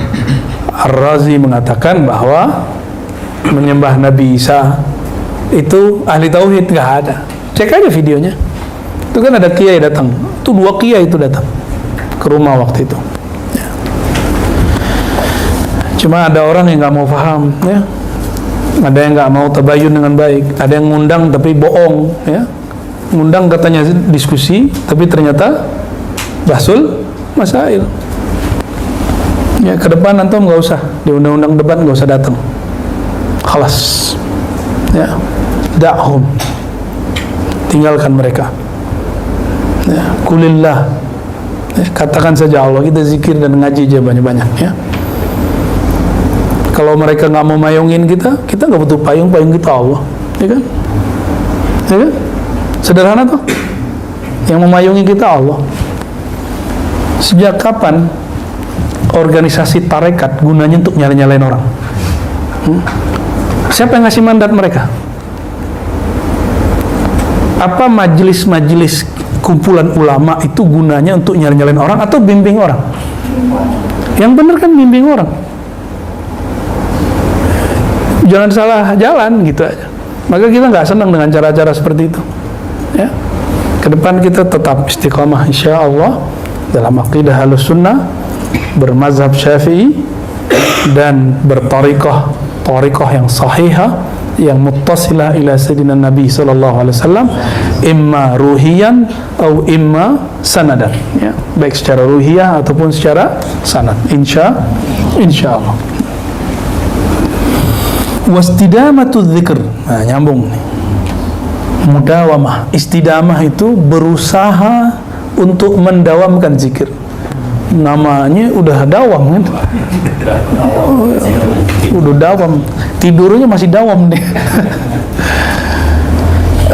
Ar-Razi mengatakan bahwa menyembah Nabi Isa itu ahli tauhid. Nggak ada. Cek aja videonya. Itu kan ada kiai datang. Itu 2 kiai itu datang ke rumah waktu itu. Ya. Cuma ada orang yang nggak mau paham, ya. Ada yang nggak mau tabayun dengan baik. Ada yang ngundang tapi bohong, ya. Ngundang katanya diskusi, tapi ternyata bahsul masail. Ya, ke depan antum nggak usah di undang-undang debat, nggak usah datang. Khalas, ya, da'hum, tinggalkan mereka. Ya, kulillah, ya, katakan saja Allah, kita zikir dan ngaji aja banyak-banyak, ya. Kalau mereka nggak mau mayungin kita nggak butuh payung kita Allah, ya kan? Ya kan? Sederhana tuh. Yang memayungi kita Allah. Sejak kapan organisasi tarekat gunanya untuk nyalain orang? Siapa yang ngasih mandat mereka? Apa majelis-majelis kumpulan ulama itu gunanya untuk nyalain orang atau bimbing orang? Yang benar kan bimbing orang. Jangan salah jalan gitu aja. Maka kita nggak senang dengan cara-cara seperti itu. Ya, ke depan kita tetap istiqamah insyaallah dalam aqidah Ahlussunnah, bermazhab Syafi'i dan bertariqah yang sahihah yang muttasilah ila sayyidina Nabi sallallahu alaihi wasallam, imma ruhiyan atau imma sanadan, ya, baik secara ruhiyah ataupun secara sanad, insyaallah. Wastidamatu dzikr. Nah, nyambung nih. Mudawamah, istidamah itu berusaha untuk mendawamkan zikir. Namanya udah dawam kan? Udah dawam, tidurnya masih dawam nih.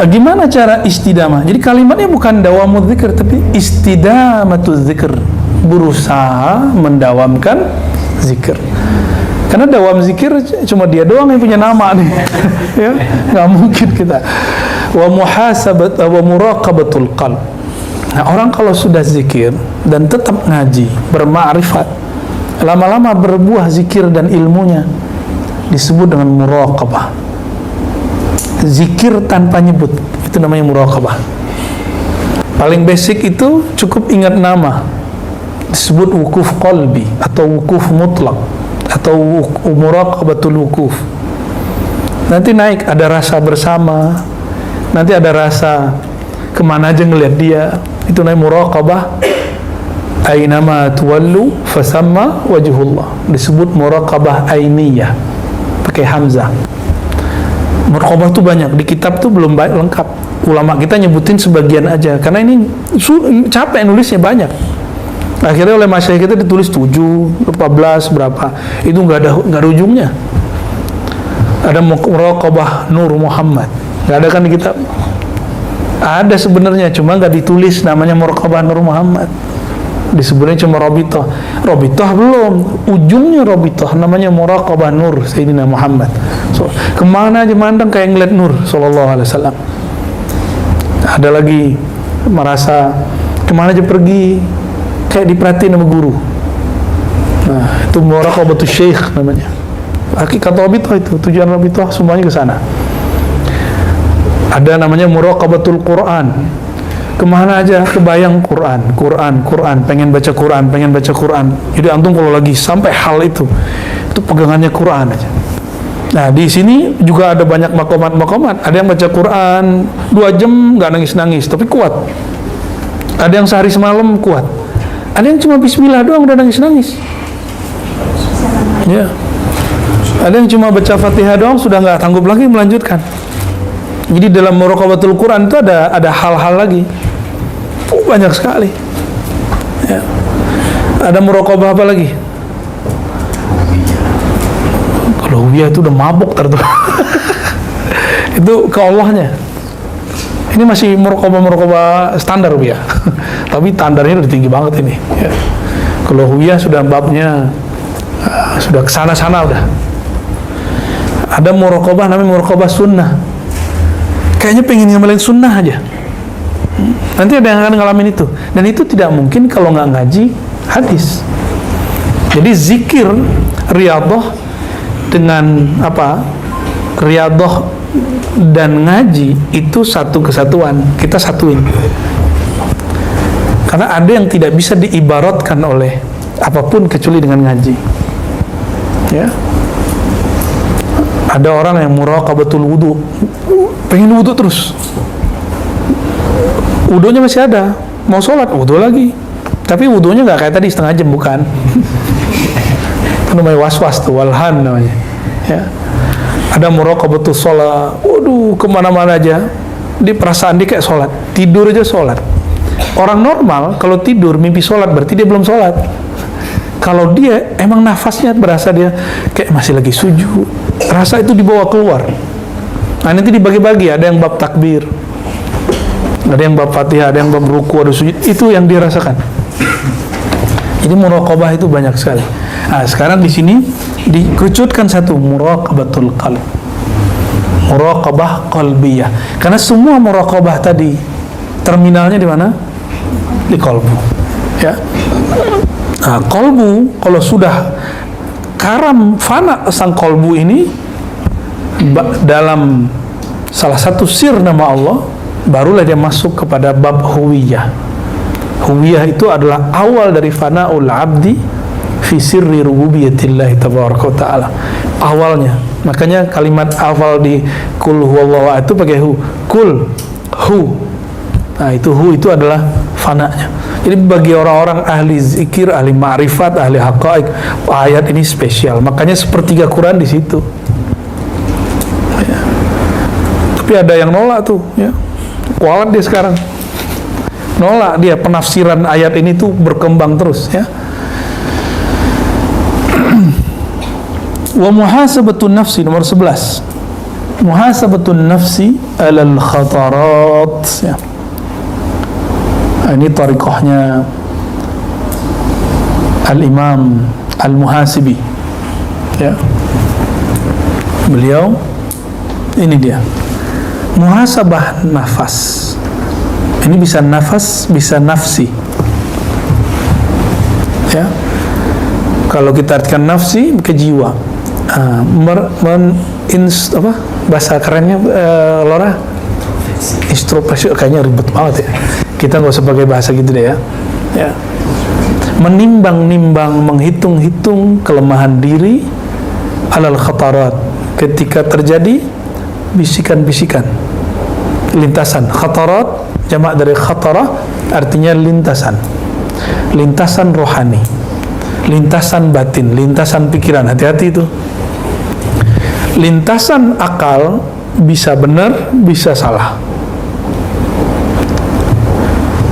Gimana cara istidamah? Jadi kalimatnya bukan dawamul zikir, tapi istidamatul zikir, berusaha mendawamkan zikir. Karena dawam zikir cuma dia doang yang punya nama nih. Ya, nggak mungkin kita. Wa muhasabat wa muraqabatul qalb. Nah, orang kalau sudah zikir dan tetap ngaji, bermakrifat, lama-lama berbuah zikir dan ilmunya, disebut dengan muraqabah. Zikir tanpa nyebut, itu namanya muraqabah. Paling basic itu cukup ingat nama, disebut wukuf qalbi atau wukuf mutlak atau muraqabatul wukuf. Nanti naik, ada rasa bersama, nanti ada rasa kemana aja ngeliat dia, itu namanya muraqabah. Ainama tuwallu fasamma wajhullah, disebut muraqabah ainiyah pakai hamzah. Muraqabah itu banyak, di kitab tuh belum lengkap. Ulama kita nyebutin sebagian aja karena ini capek nulisnya banyak. Akhirnya oleh masyayikh kita ditulis 7, 14 berapa, itu nggak ada ujungnya. Ada muraqabah Nur Muhammad, nggak ada kan di kitab? Ada sebenarnya, cuma nggak ditulis namanya muraqabah Nur Muhammad. Disebutnya cuma Robitoh. Robitoh belum, ujungnya Robitoh, namanya muraqabah Nur Sayyidina Muhammad. So, kemana aja mandang kayak ngeliat Nur Sallallahu Alaihi Wasallam. Ada lagi merasa kemana aja pergi kayak diperhatiin sama guru. Nah, itu muraqabatul syekh namanya. Hakikat Robitoh itu, tujuan Robitoh semuanya ke sana. Ada namanya muraqabatul Quran. Kemana aja kebayang Quran, pengen baca Quran. Jadi antum kalau lagi sampai hal itu pegangannya Quran aja. Nah, di sini juga ada banyak makomat. Ada yang baca Quran 2 jam nggak nangis, tapi kuat. Ada yang sehari semalam kuat. Ada yang cuma bismillah doang udah nangis. Ya. Ada yang cuma baca Fatihah doang sudah nggak sanggup lagi melanjutkan. Jadi dalam muraqabatul Quran itu ada hal-hal lagi. Banyak sekali. Ya. Ada muraqabah apa lagi? Kalau Wiyah itu udah mabuk tertuh. Itu ke Allahnya. Ini masih muraqabah standar Wiyah. Tapi standarnya udah tinggi banget ini. Ya. Kalau Wiyah sudah babnya sudah kesana-sana udah. Ada muraqabah namanya muraqabah sunnah. Kayaknya pengen ngamalin sunnah aja. Nanti ada yang akan ngalamin itu. Dan itu tidak mungkin kalau nggak ngaji hadis. Jadi zikir riyadhah dengan apa? Riyadhah dan ngaji itu satu kesatuan. Kita satuin. Karena ada yang tidak bisa diibaratkan oleh apapun kecuali dengan ngaji. Ya. Ada orang yang muraqabatul wudu, pengen wudu terus. Wudunya masih ada, mau sholat wudu lagi, tapi wudunya nggak kayak tadi setengah jam, bukan. Itu namanya waswas tuh, walhan namanya. Ya. Ada muraqabatul sholat, waduh kemana-mana aja, di perasaan dia kayak sholat, tidur aja sholat. Orang normal kalau tidur mimpi sholat berarti dia belum sholat. Kalau dia emang nafasnya berasa dia kayak masih lagi sujud, rasa itu dibawa keluar. Nah, nanti dibagi-bagi, ada yang bab takbir, ada yang bab Fatihah, ada yang bab ruku, ada sujud, itu yang dirasakan. Jadi muraqabah itu banyak sekali. Nah, sekarang di sini dikerucutkan satu, muraqabatul qalb, muraqabah qalbiyah. Karena semua muraqabah tadi terminalnya di mana? Di qalbu. Ya. Nah, qalbu kalau sudah karam fana sang qalbu ini dalam salah satu sir nama Allah, barulah dia masuk kepada bab huwiyah. Huwiyah itu adalah awal dari fana'ul abdi fi sirri rububiyyatillahi tabaraka wa ta'ala. Awalnya. Makanya kalimat awal di kul huwallahu ahad itu pakai hu. Kul hu. Nah, itu hu itu adalah fana'nya. Jadi bagi orang-orang ahli zikir, ahli ma'rifat, ahli haqa'iq, ayat ini spesial. Makanya sepertiga Quran di situ. Ya. Tapi ada yang nolak tuh, ya. Kualat dia sekarang. Nolak dia, penafsiran ayat ini tuh berkembang terus, ya. Wa muhasabatun nafsi nomor 11. Muhasabatun nafsi alal khatarat, ya. Ini tariqahnya Al-Imam Al-Muhasibi. Ya. Beliau ini dia. Muhasabah nafas. Ini bisa nafas, bisa nafsi. Ya. Kalau kita artikan nafsi ke jiwa. Bahasa kerennya Lora, introspeksi, kayaknya ribet banget ya. Kita nggak usah pakai bahasa gitu deh ya. Ya. Menimbang-nimbang, menghitung-hitung kelemahan diri alal khatarat, ketika terjadi bisikan-bisikan, lintasan. Khatarat jamak dari khatarah, artinya lintasan, lintasan rohani, lintasan batin, lintasan pikiran. Hati-hati itu. Lintasan akal bisa benar, bisa salah.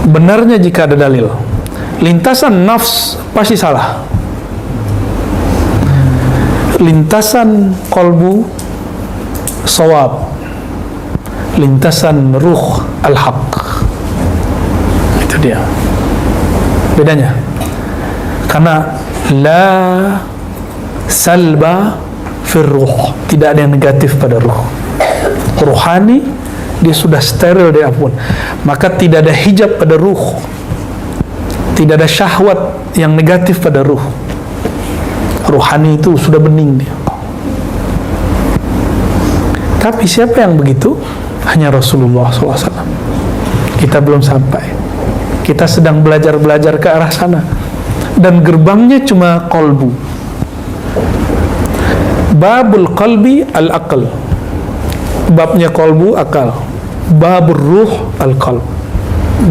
Benarnya jika ada dalil. Lintasan nafs pasti salah. Lintasan kolbu sawab. Lintasan ruh al-haq. Itu dia bedanya. Karena la salba fir ruh, tidak ada yang negatif pada ruh. Ruhani dia sudah steril dari apapun, maka tidak ada hijab pada ruh, tidak ada syahwat yang negatif pada ruh. Ruhani itu sudah bening dia. Tapi siapa yang begitu? Hanya Rasulullah SAW. Kita belum sampai. Kita sedang belajar-belajar ke arah sana. Dan gerbangnya cuma kolbu. Babul qalbi al-aql. Babnya kolbu akal. Babur ruh al-qalb.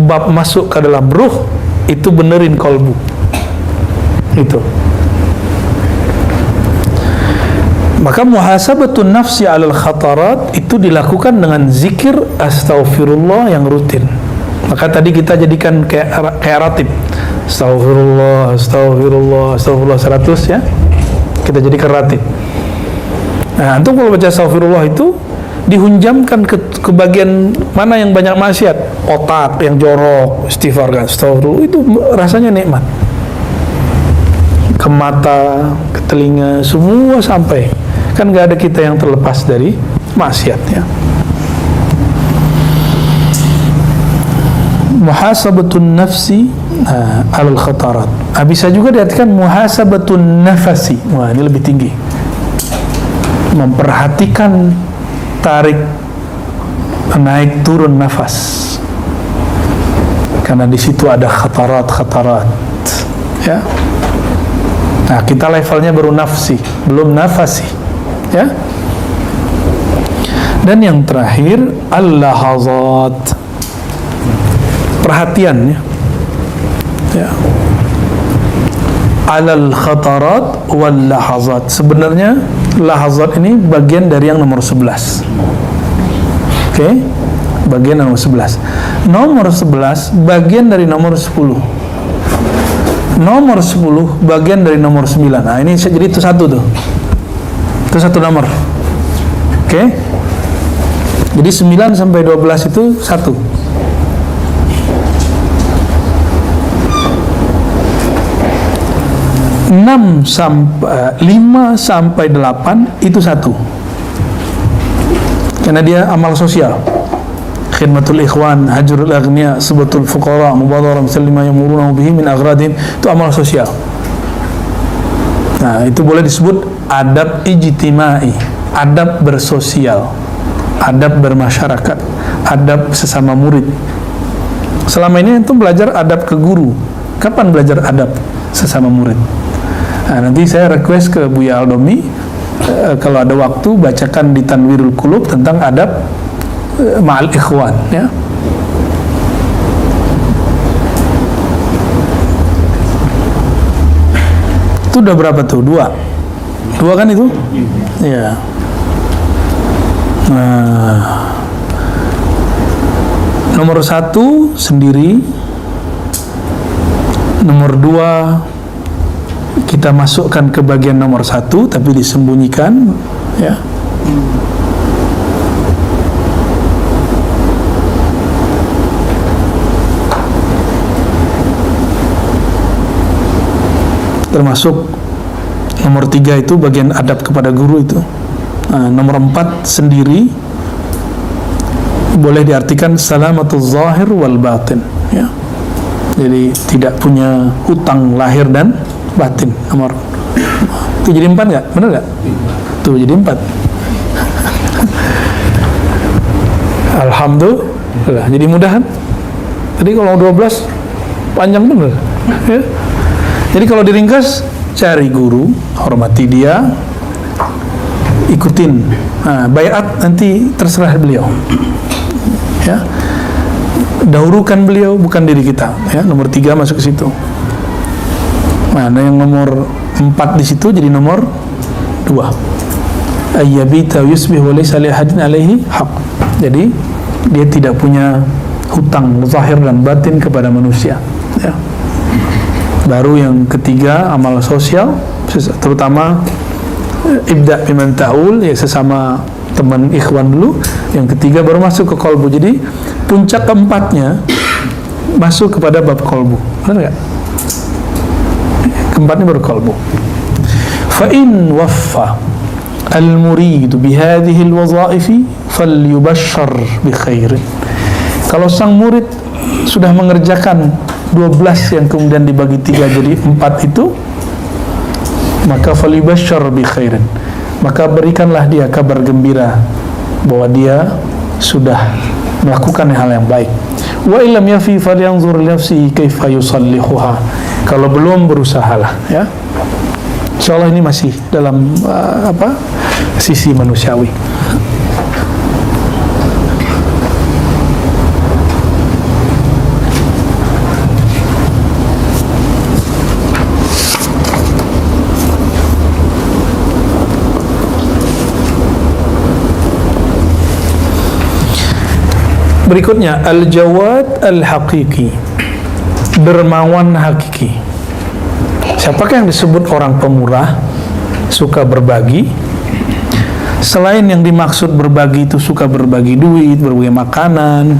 Bab masuk ke dalam ruh, itu benerin kolbu. Itu. Maka muhasabatun nafsi alal khatarat itu dilakukan dengan zikir astaghfirullah yang rutin. Maka tadi kita jadikan kayak ratib. Astaghfirullah, astaghfirullah, astaghfirullah 100 ya. Kita jadikan ratib. Nah, antum kalau baca astaghfirullah itu dihunjamkan ke bagian mana yang banyak maksiat, otak yang jorok, istighfar kan, astaghfirullah, itu rasanya nikmat. Ke mata, ke telinga, semua sampai. Kan gak ada kita yang terlepas dari maksiat ya. Muhasabatun nafsi alal khatarat. Bisa juga diartikan muhasabatun nafasi. Wah, ini lebih tinggi. Memperhatikan tarik naik turun nafas, karena di situ ada khatarat ya. Nah, kita levelnya baru nafsi, belum nafasi ya. Dan yang terakhir al-lahazat, perhatiannya ya. Alal khatarat wal lahazat. Sebenarnya lahazat ini bagian dari yang nomor 11. Oke? Bagian nomor 11. Nomor 11 bagian dari nomor 10. Nomor 10 bagian dari nomor 9. Nah, ini jadi itu satu tuh. Itu satu nomor. Oke? Jadi 9 sampai 12 itu satu. 5 sampai 8 itu satu, karena dia amal sosial. Khidmatul ikhwan, hajrul aghniya, subatul fuqara, mubadharah muslimah yamuruna bihi min aghradin, itu amal sosial. Nah, itu boleh disebut adab ijtimai, adab bersosial, adab bermasyarakat, adab sesama murid. Selama ini itu belajar adab ke guru. Kapan belajar adab sesama murid? Nah, nanti saya request ke Buya Aldomi, kalau ada waktu bacakan di Tanwirul Qulub tentang adab ma'al ikhwan ya. Itu udah berapa tuh? Dua kan itu? Ya. Nah, nomor 1 sendiri, nomor 2 kita masukkan ke bagian nomor 1 tapi disembunyikan ya. Termasuk Nomor 3 itu bagian adab kepada guru itu. Nomor 4 sendiri boleh diartikan salamatul zahir wal batin, ya. Jadi tidak punya hutang lahir dan batin. Nomor itu jadi 4 nggak? Benar nggak? Tuh jadi 4. Alhamdulillah. Jadi mudahan. Tadi kalau 12 panjang bener, ya. Jadi kalau diringkas, cari guru, hormati dia, ikutin. Baiat nanti terserah beliau, ya. Dahulukan beliau, bukan diri kita, ya. Nomor 3 masuk ke situ. Nah, yang nomor 4 di situ jadi nomor 2. Ayyabita yusbih wa laysa li ahadin alaihi haq. Jadi dia tidak punya hutang zahir dan batin kepada manusia, ya. Baru yang ketiga, amal sosial, terutama ibda biman ta'ul, ya, sesama teman ikhwan dulu. Yang ketiga baru masuk ke kolbu. Jadi puncak keempatnya masuk kepada bab kolbu. Benar nggak? Keempatnya baru kolbu. Fa in waffa al-murid bihadhihi al-wadha'ifi falyubashshar bi khairin. Kalau sang murid sudah mengerjakan 12 yang kemudian dibagi 3 jadi 4 itu, maka falyubashshar bi khairin, maka berikanlah dia kabar gembira bahwa dia sudah melakukan hal yang baik. Wa illam yafi falyanzur li nafsihi kaifa yusallihuha. Kalau belum, berusahalah, ya. Insyaallah ini masih dalam sisi manusiawi. Berikutnya, al-jawad al-haqiqi, dermawan hakiki. Siapakah yang disebut orang pemurah, suka berbagi? Selain yang dimaksud berbagi itu suka berbagi duit, berbagi makanan,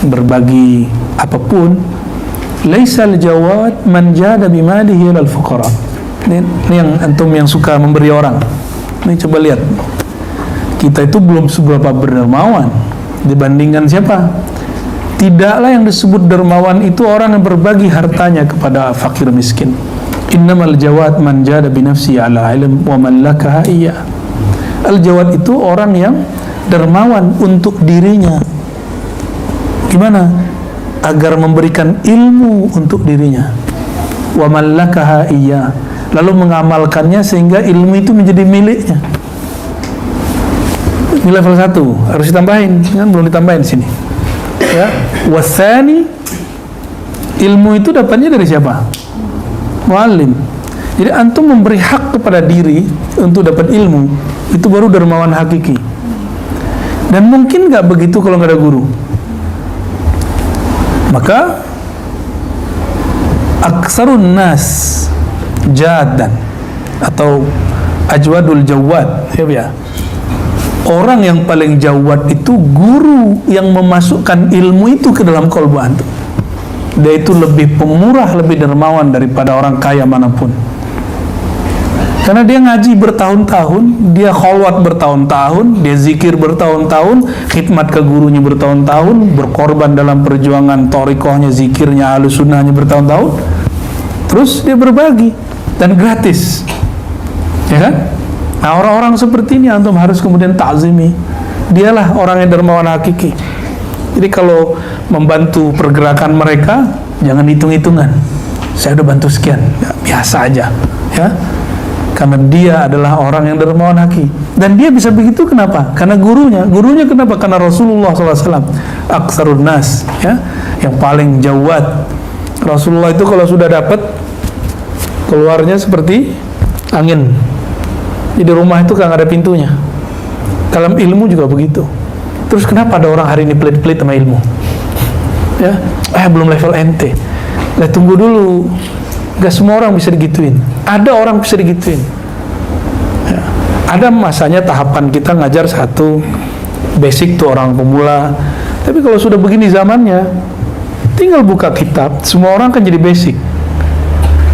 berbagi apapun. Laisal jawad man jada bimalihi lil fuqara. Ini yang antum yang suka memberi orang. Ini coba lihat. Kita itu belum seberapa berdermawan dibandingkan siapa? Tidaklah yang disebut dermawan itu orang yang berbagi hartanya kepada fakir miskin. Innamal jawad man jada binafsi ala ilm wa man lakaha iya. Al-jawad itu orang yang dermawan untuk dirinya. Gimana? Agar memberikan ilmu untuk dirinya. Wa man lakaha iya. Lalu mengamalkannya sehingga ilmu itu menjadi miliknya. Ini level 1, harus ditambahin, kan belum ditambahin di sini. Ya, wasani, ilmu itu dapatnya dari siapa? Muallim. Jadi antum memberi hak kepada diri untuk dapat ilmu, itu baru dermawan hakiki. Dan mungkin nggak begitu kalau nggak ada guru. Maka aksarun nas jadan atau ajwadul jawad, ya. Orang yang paling jawad itu guru yang memasukkan ilmu itu ke dalam qalbu antum. Dia itu lebih pemurah, lebih dermawan daripada orang kaya manapun. Karena dia ngaji bertahun-tahun, dia kholwat bertahun-tahun, dia zikir bertahun-tahun, khidmat ke gurunya bertahun-tahun, berkorban dalam perjuangan thariqahnya, zikirnya, ahlus sunnahnya bertahun-tahun. Terus dia berbagi dan gratis, ya kan? Nah, orang-orang seperti ini antum harus kemudian ta'zimi. Dialah orang yang dermawan hakiki. Jadi kalau membantu pergerakan mereka, jangan hitung-hitungan. Saya udah bantu sekian, ya, biasa aja, ya. Karena dia adalah orang yang dermawan hakiki. Dan dia bisa begitu kenapa? Karena gurunya. Gurunya kenapa? Karena Rasulullah SAW aksarun nas, ya, yang paling jawad. Rasulullah itu kalau sudah dapat, keluarnya seperti angin. Jadi rumah itu kan ada pintunya. Dalam ilmu juga begitu. Terus kenapa ada orang hari ini pelit-pelit sama ilmu? Ya, belum level ente. Tunggu dulu. Gak semua orang bisa digituin. Ada orang bisa digituin. Ya. Ada masanya tahapan kita ngajar satu basic tuh orang pemula. Tapi kalau sudah begini zamannya, tinggal buka kitab, semua orang kan jadi basic.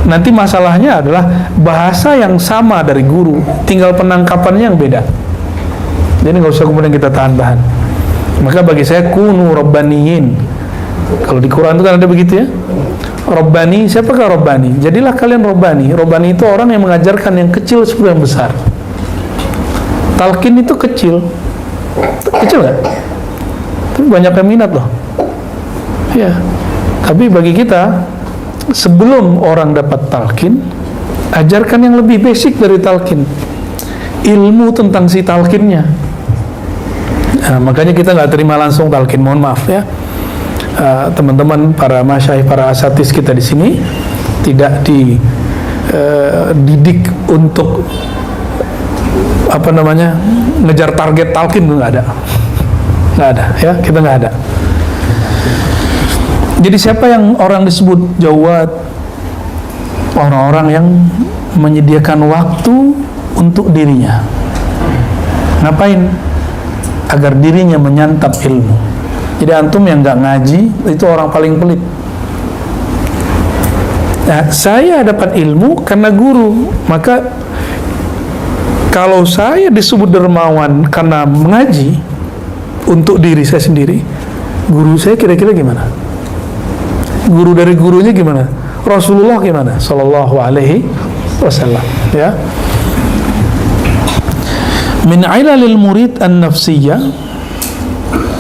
Nanti masalahnya adalah bahasa yang sama dari guru, tinggal penangkapannya yang beda. Jadi nggak usah kemudian kita tahan-tahan. Maka bagi saya kunu rabbaniyin. Kalau di Quran itu kan ada begitu ya. Rabbani, siapakah Rabbani? Jadilah kalian Rabbani. Rabbani itu orang yang mengajarkan yang kecil sebelum yang besar. Talqin itu kecil. Kecil nggak? Tapi banyak yang minat loh. Ya. Tapi bagi kita, sebelum orang dapat talqin, ajarkan yang lebih basic dari talqin. Ilmu tentang si talqinnya. Nah, makanya kita nggak terima langsung talqin. Mohon maaf ya. Teman-teman para masyaikh, para asatis kita di sini tidak dididik untuk ngejar target talqin, nggak ada ya, kita nggak ada. Jadi siapa yang orang disebut jawad? Orang-orang yang menyediakan waktu untuk dirinya. Ngapain? Agar dirinya menyantap ilmu. Jadi antum yang nggak ngaji itu orang paling pelit. Nah, saya dapat ilmu karena guru. Maka kalau saya disebut dermawan karena mengaji untuk diri saya sendiri, guru saya kira-kira gimana? Guru dari gurunya gimana? Rasulullah gimana? Sallallahu alaihi wasallam. Ya. Min ilalil murid an-nafsiyah,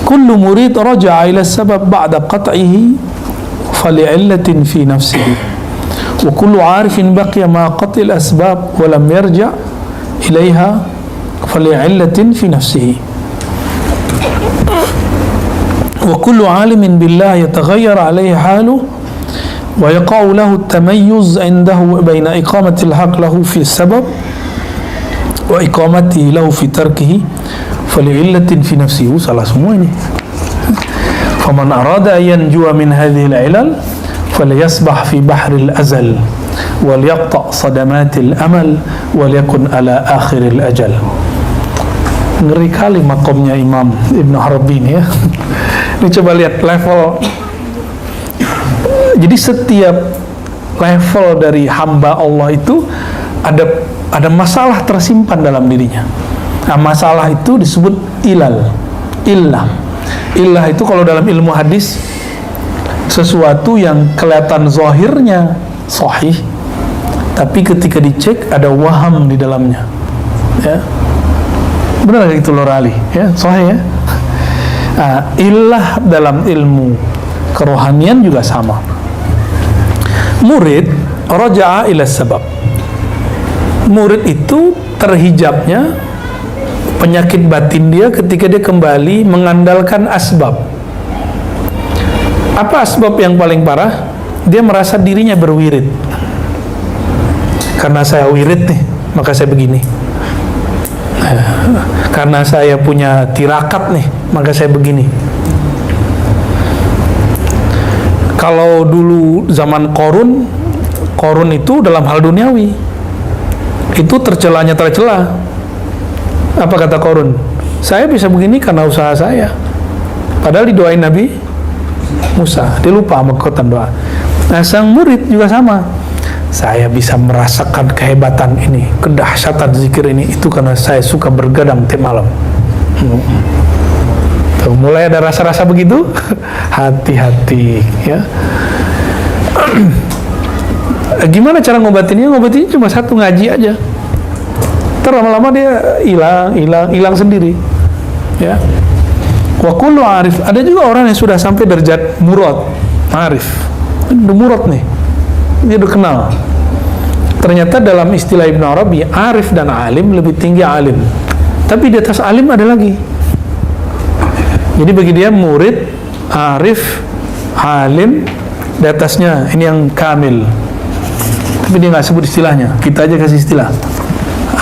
kullu murid raja'a ila sabab ba'da qat'ihi fali'illatin fi nafsihi, wa kullu 'arifin baqiya ma qat'il asbab wa lam yarja' ilaiha fali'illatin fi nafsihi, wa kullu 'alimin billah yataghayyar 'alayhi haluhu wa yaqa'u lahu at-tamayyuz 'indahu bayna iqamati al-haqq lahu fi sabab wa iqamatihi lahu fi tarkihi fali'illatin fi nafsihi. Salah semua ini. Faman arada an yanjuwa min hadhihi al-'ilal falyasbah fi bahri al-azal wal yaqta' sadamati al-amal wal yakun ala akhir al-ajal. Ngeri kali makomnya Imam Ibn Arabi ini ya. Ini coba lihat level. Jadi setiap level dari hamba Allah itu ada masalah tersimpan dalam dirinya. Nah, masalah itu disebut illah. Illah itu kalau dalam ilmu hadis sesuatu yang kelihatan zahirnya sahih, tapi ketika dicek ada waham di dalamnya. Ya. Benar itu Lur Ali, ya, sahih ya. Nah, illah dalam ilmu kerohanian juga sama. Murid raja'a ila sabab. Murid itu terhijabnya penyakit batin dia ketika dia kembali mengandalkan asbab. Apa asbab yang paling parah? Dia merasa dirinya berwirid. Karena saya wirid nih, maka saya begini. Karena saya punya tirakat nih, maka saya begini. Kalau dulu zaman Korun itu dalam hal duniawi, itu tercela. Apa kata Korun? Saya bisa begini karena usaha saya. Padahal didoain Nabi Musa, dia lupa sama kekuatan doa. Nah, sang murid juga sama. Saya bisa merasakan kehebatan ini, kedahsyatan zikir ini, itu karena saya suka bergadang tiap malam. Tuh, mulai ada rasa-rasa begitu, hati-hati ya. Gimana cara ngobatinnya? Ngobatinnya cuma satu, ngaji aja. Lama-lama dia hilang sendiri. Ya. Wa kullu arif, ada juga orang yang sudah sampai derajat murad, arif. Udah murad nih. Dia udah kenal. Ternyata dalam istilah Ibn Arabi, arif dan alim lebih tinggi alim. Tapi di atas alim ada lagi. Jadi bagi dia murid, arif, alim, di atasnya ini yang kamil. Tapi dia nggak sebut istilahnya. Kita aja kasih istilah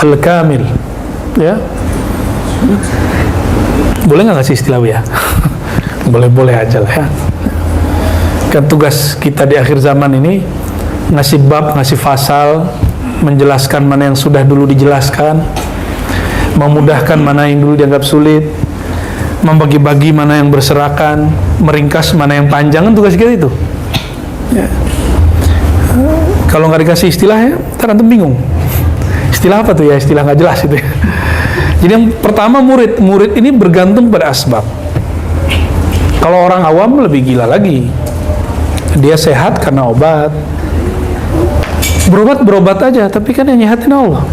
al-kamil, ya. Boleh nggak kasih istilah ya? Boleh aja lah ya. Kan tugas kita di akhir zaman ini ngasih bab, ngasih fasal, menjelaskan mana yang sudah dulu dijelaskan, memudahkan mana yang dulu dianggap sulit, membagi-bagi mana yang berserakan, meringkas mana yang panjang, kan tugas kita itu. Ya. Kalau nggak dikasih istilahnya, ntar antum bingung. Istilah apa tuh ya? Istilah nggak jelas itu ya. Jadi yang pertama murid ini bergantung pada asbab. Kalau orang awam lebih gila lagi. Dia sehat karena obat. Berobat aja, tapi kan yang nyehatin Allah.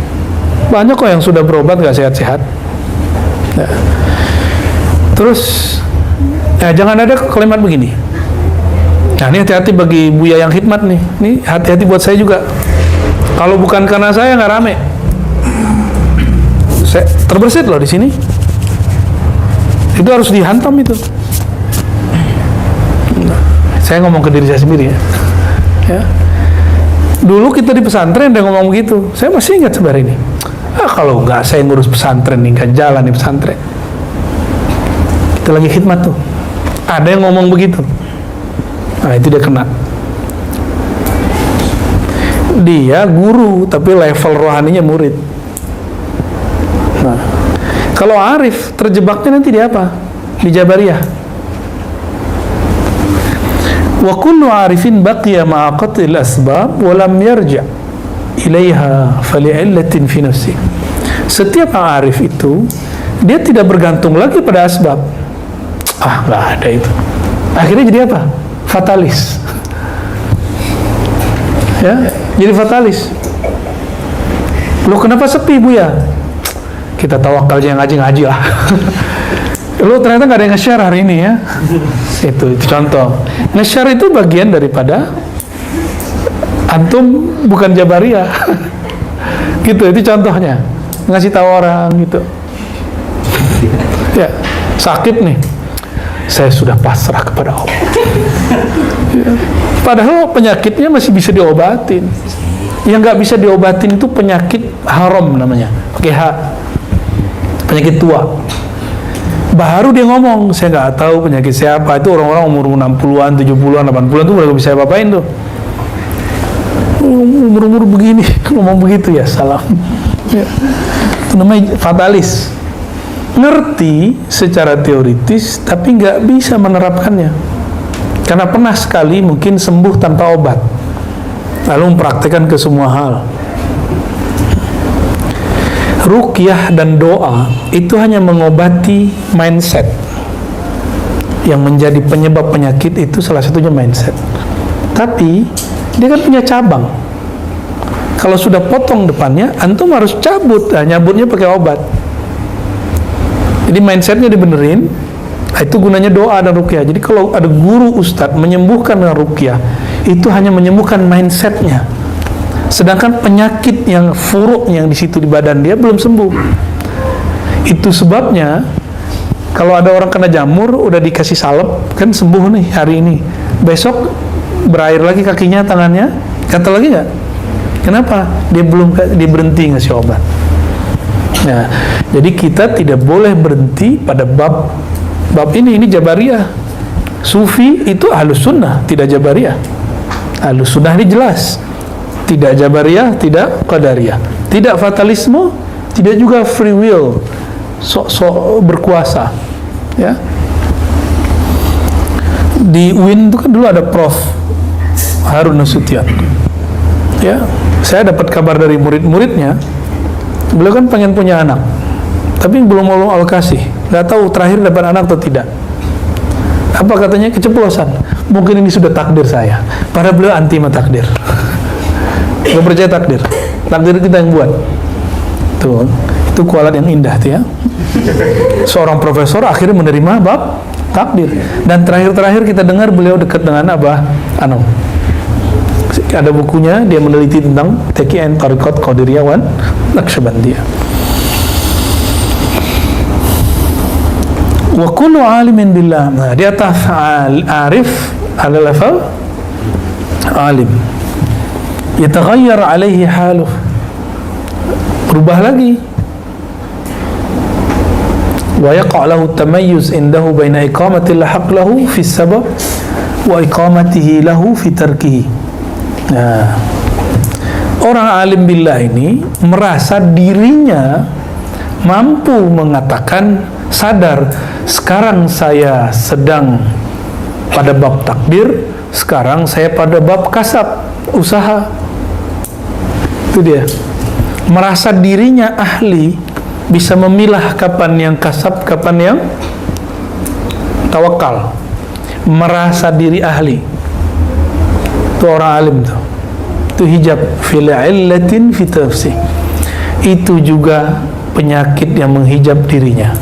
Banyak kok yang sudah berobat nggak sehat-sehat. Nah. Terus, jangan ada kalimat begini. Nah, ini hati-hati bagi Buya yang khidmat nih. Ini hati-hati buat saya juga. Kalau bukan karena saya nggak rame. Saya terbersit loh di sini. Itu harus dihantam itu. Nah, saya ngomong ke diri saya sendiri ya. Ya. Dulu kita di pesantren udah ngomong begitu. Saya masih ingat sebenarnya ini. Kalau nggak saya ngurus pesantren nih, nggak jalan di pesantren. Kita lagi khidmat tuh. Ada yang ngomong begitu. Nah, itu dia kena. Dia guru, tapi level rohaninya murid. Nah, kalau Arif, terjebaknya nanti di apa? Di Jabariyah. Wa kullu arifin baqiya ma'a qatil asbab wa lam yarja' ilaiha fali'illatin fi nafsi. Setiap arif itu dia tidak bergantung lagi pada asbab. Nggak ada itu. Akhirnya jadi apa? Fatalis. Ya, jadi fatalis. Loh, kenapa sepi Buya? Kita tawakal aja, ngaji lah. Lo ternyata nggak ada yang nge-share hari ini ya. Itu contoh. Nge-share itu bagian daripada antum bukan Jabariyah. Gitu, itu contohnya. Ngasih tahu orang gitu. Ya, sakit nih. Saya sudah pasrah kepada Allah. Ya. Padahal penyakitnya masih bisa diobatin. Yang nggak bisa diobatin itu penyakit haram namanya. Pakai H. Penyakit tua. Baru dia ngomong, saya nggak tahu penyakit siapa. Itu orang-orang umur 60-an, 70-an, 80-an tuh udah bisa apa-apain tuh. Umur-umur begini, ngomong begitu ya, salam. Ya. Itu namanya fatalis. Ngerti secara teoritis, tapi nggak bisa menerapkannya. Karena pernah sekali mungkin sembuh tanpa obat. Lalu mempraktekkan ke semua hal. Ruqyah dan doa itu hanya mengobati mindset. Yang menjadi penyebab penyakit itu salah satunya mindset. Tapi dia kan punya cabang. Kalau sudah potong depannya, antum harus cabut. Nyabutnya pakai obat. Jadi mindsetnya dibenerin. Itu gunanya doa dan ruqyah. Jadi kalau ada guru ustadz menyembuhkan dengan ruqyah, itu hanya menyembuhkan mindsetnya. Sedangkan penyakit yang furuk yang di situ di badan dia belum sembuh. Itu sebabnya kalau ada orang kena jamur udah dikasih salep kan sembuh nih hari ini. Besok berair lagi kakinya, tangannya, kata lagi nggak? Kenapa? Dia berhenti ngasih obat. Nah, jadi kita tidak boleh berhenti pada bab ini Jabariyah. Sufi itu Ahlus Sunnah, tidak Jabariyah. Ahlus Sunnah ini jelas. Tidak Jabariyah, tidak Qadariyah. Tidak fatalisme, tidak juga free will. Sok berkuasa. Ya. Di UIN itu kan dulu ada Prof. Harun Nasution. Ya, saya dapat kabar dari murid-muridnya. Beliau kan pengen punya anak, tapi belum mau alokasi. Nggak tahu terakhir dapat anak atau tidak. Apa katanya? Keceplosan. Mungkin ini sudah takdir saya. Padahal beliau anti takdir. Gak percaya takdir. Takdir kita yang buat. Tuh, itu kualat yang indah tuh ya. Seorang profesor akhirnya menerima bab takdir. Dan terakhir kita dengar beliau dekat dengan Abah Anam. Ada bukunya, dia meneliti tentang TKN Tariqat Qadiriyah wan Naqsyabandiyah. Wa kullu alimin billah. Nah, di atas arif ada level alim. Yataghayyar alaihi haluh. Berubah lagi. Wa yaqa' lahu tamayyuz indahu baina iqamati al-haqq lahu fi sabab wa iqamatihi lahu fi tarkihi. Nah, orang alim billah ini merasa dirinya mampu mengatakan, sadar, sekarang saya sedang pada bab takdir, sekarang saya pada bab kasab, usaha. Itu dia. Merasa dirinya ahli, bisa memilah kapan yang kasab, kapan yang tawakal. Merasa diri ahli. Itu orang alim tuh. Itu hijab fil illatin fi tafsih. Itu juga penyakit yang menghijab dirinya.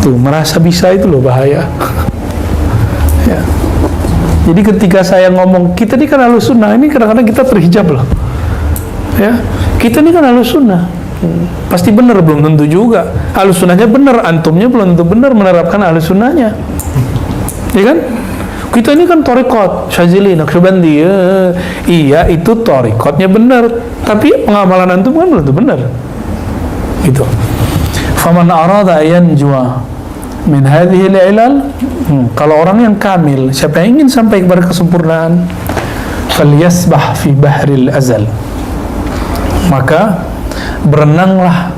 Tuh, merasa bisa itu loh bahaya. Ya. Jadi ketika saya ngomong, kita ini kan Ahlus Sunnah, ini kadang-kadang kita terhijab loh. Ya, kita ini kan Ahlus Sunnah. Pasti benar, belum tentu juga. Ahlus Sunnahnya benar, antumnya belum tentu benar menerapkan Ahlus Sunnahnya. Ya kan? Kita ini kan thariqat, Syazili, Naqsyabandi. Iya, itu thariqatnya benar, tapi pengamalan antum kan belum tentu benar. Gitu. Faman arada yanjua min hadhihi al-ilal, kalau orang yang kamil, siapa yang ingin sampai kepada kesempurnaan, falyasbah fi bahril azal, maka berenanglah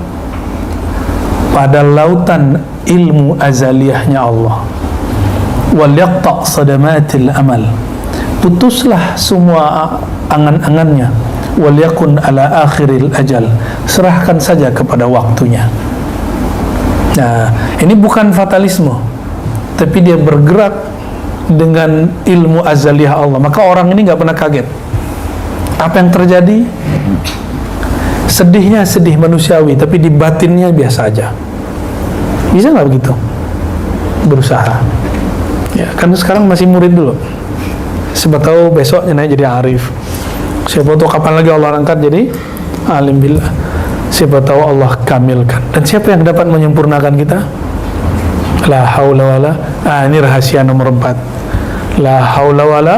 pada lautan ilmu azaliyahnya Allah. Wal yaqta' sadamatil amal, putuslah semua angan-angannya. Wal yakun ala akhiril ajal, serahkan saja kepada waktunya. Nah, ini bukan fatalisme, tapi dia bergerak dengan ilmu azaliyah Allah. Maka orang ini nggak pernah kaget. Apa yang terjadi? Sedihnya sedih manusiawi, tapi di batinnya biasa aja. Bisa nggak begitu? Berusaha. Ya, kan sekarang masih murid dulu. Siapa tahu besoknya naik jadi arif. Siapa tahu kapan lagi Allah angkat jadi alim billah. Siapa tahu Allah kamilkan. Dan siapa yang dapat menyempurnakan kita? La haula wala, ini rahasia nomor 4. La haula wala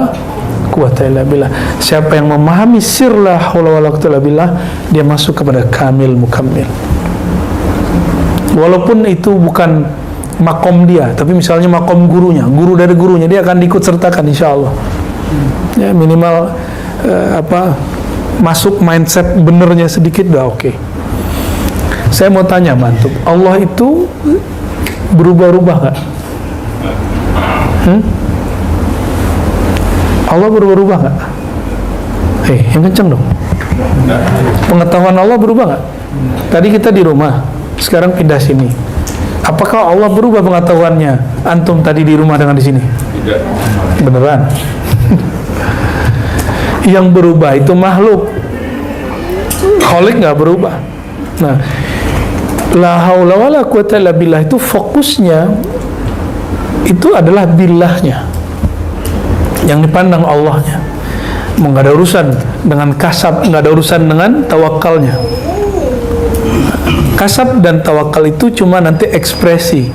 quwata illa billah. Siapa yang memahami sir la haula wala quwata illa billah, dia masuk kepada kamil mukammil. Walaupun itu bukan makom dia, tapi misalnya makom gurunya, guru dari gurunya, dia akan diikut sertakan insyaallah. Ya, minimal masuk mindset benernya sedikit udah oke. Saya mau tanya mantuk, Allah itu berubah-ubah nggak? Allah berubah-ubah nggak? Yang kenceng dong. Pengetahuan Allah berubah nggak? Tadi kita di rumah, sekarang pindah sini. Apakah Allah berubah pengetahuannya? Antum tadi di rumah dengan di sini? Tidak. Beneran? Yang berubah itu makhluk. Khalik nggak berubah. Nah, la haula wala quwata illa billah itu fokusnya itu adalah billahnya, yang dipandang Allahnya. Nggak ada urusan dengan kasab, nggak ada urusan dengan tawakalnya. Kasab dan tawakal itu cuma nanti ekspresi.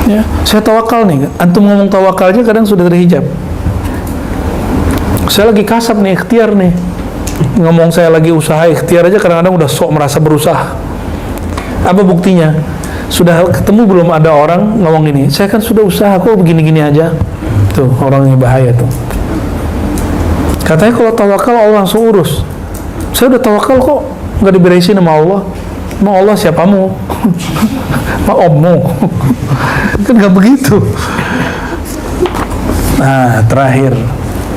Ya, saya tawakal nih. Antum ngomong tawakal aja kadang sudah terhijab. Saya lagi kasab nih, ikhtiar nih. Ngomong saya lagi usaha, ikhtiar aja kadang-kadang udah sok merasa berusaha. Apa buktinya? Sudah ketemu belum ada orang ngomong gini, saya kan sudah usaha kok begini-gini aja. Tuh, orang yang bahaya tuh. Katanya kalau tawakal Allah langsung urus. Saya udah tawakal kok, nggak diberesin sama Allah. Emang Allah siapamu? Mak ommu. Kan nggak begitu. Nah, terakhir,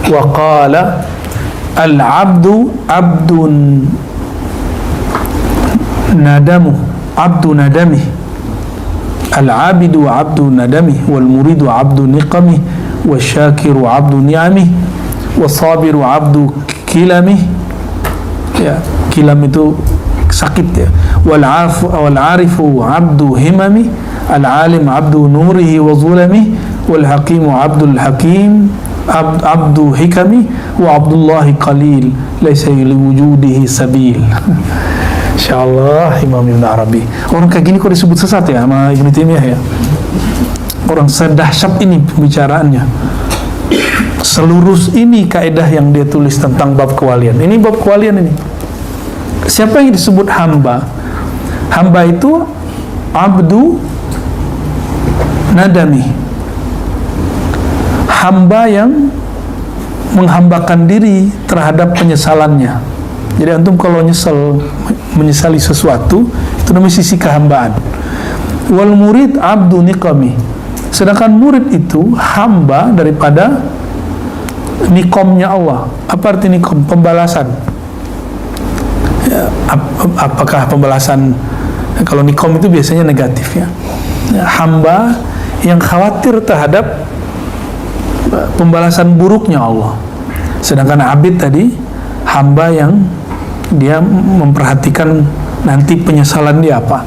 waqala al-abdu abdun nadamu, abdu nadami, al-abidu abdu nadami, wal muridu abdu niqami, wal syakiru abdu ni'ami, wal sabiru abdu kilami. Ya, kilam itu sakit ya. Wal arifu abdu himami, al alim abdu nurihi wa zulami, wal hakimu abdul hakim, abdu hikami, wa abdullahi qalil laysa li wujudihi sabil. Insyaallah Imam Ibn Arabi. Orang kayak gini kok disebut sesat ya sama Ibn Taimiyah ya. Orang sedahsyat ini pembicaraannya. Selurus ini kaidah yang dia tulis tentang bab kewalian. Ini bab kewalian ini. Siapa yang disebut hamba? Hamba itu abdu nadami. Hamba yang menghambakan diri terhadap penyesalannya. Jadi antum kalau menyesali sesuatu, itu namanya sisi kehambaan. Wal murid abdu niqami. Sedangkan murid itu hamba daripada nikomnya Allah. Apa arti nikom? Pembalasan. Ya, apakah pembalasan? Kalau nikom itu biasanya negatif ya. Hamba yang khawatir terhadap pembalasan buruknya Allah. Sedangkan abid tadi hamba yang dia memperhatikan nanti penyesalan dia apa.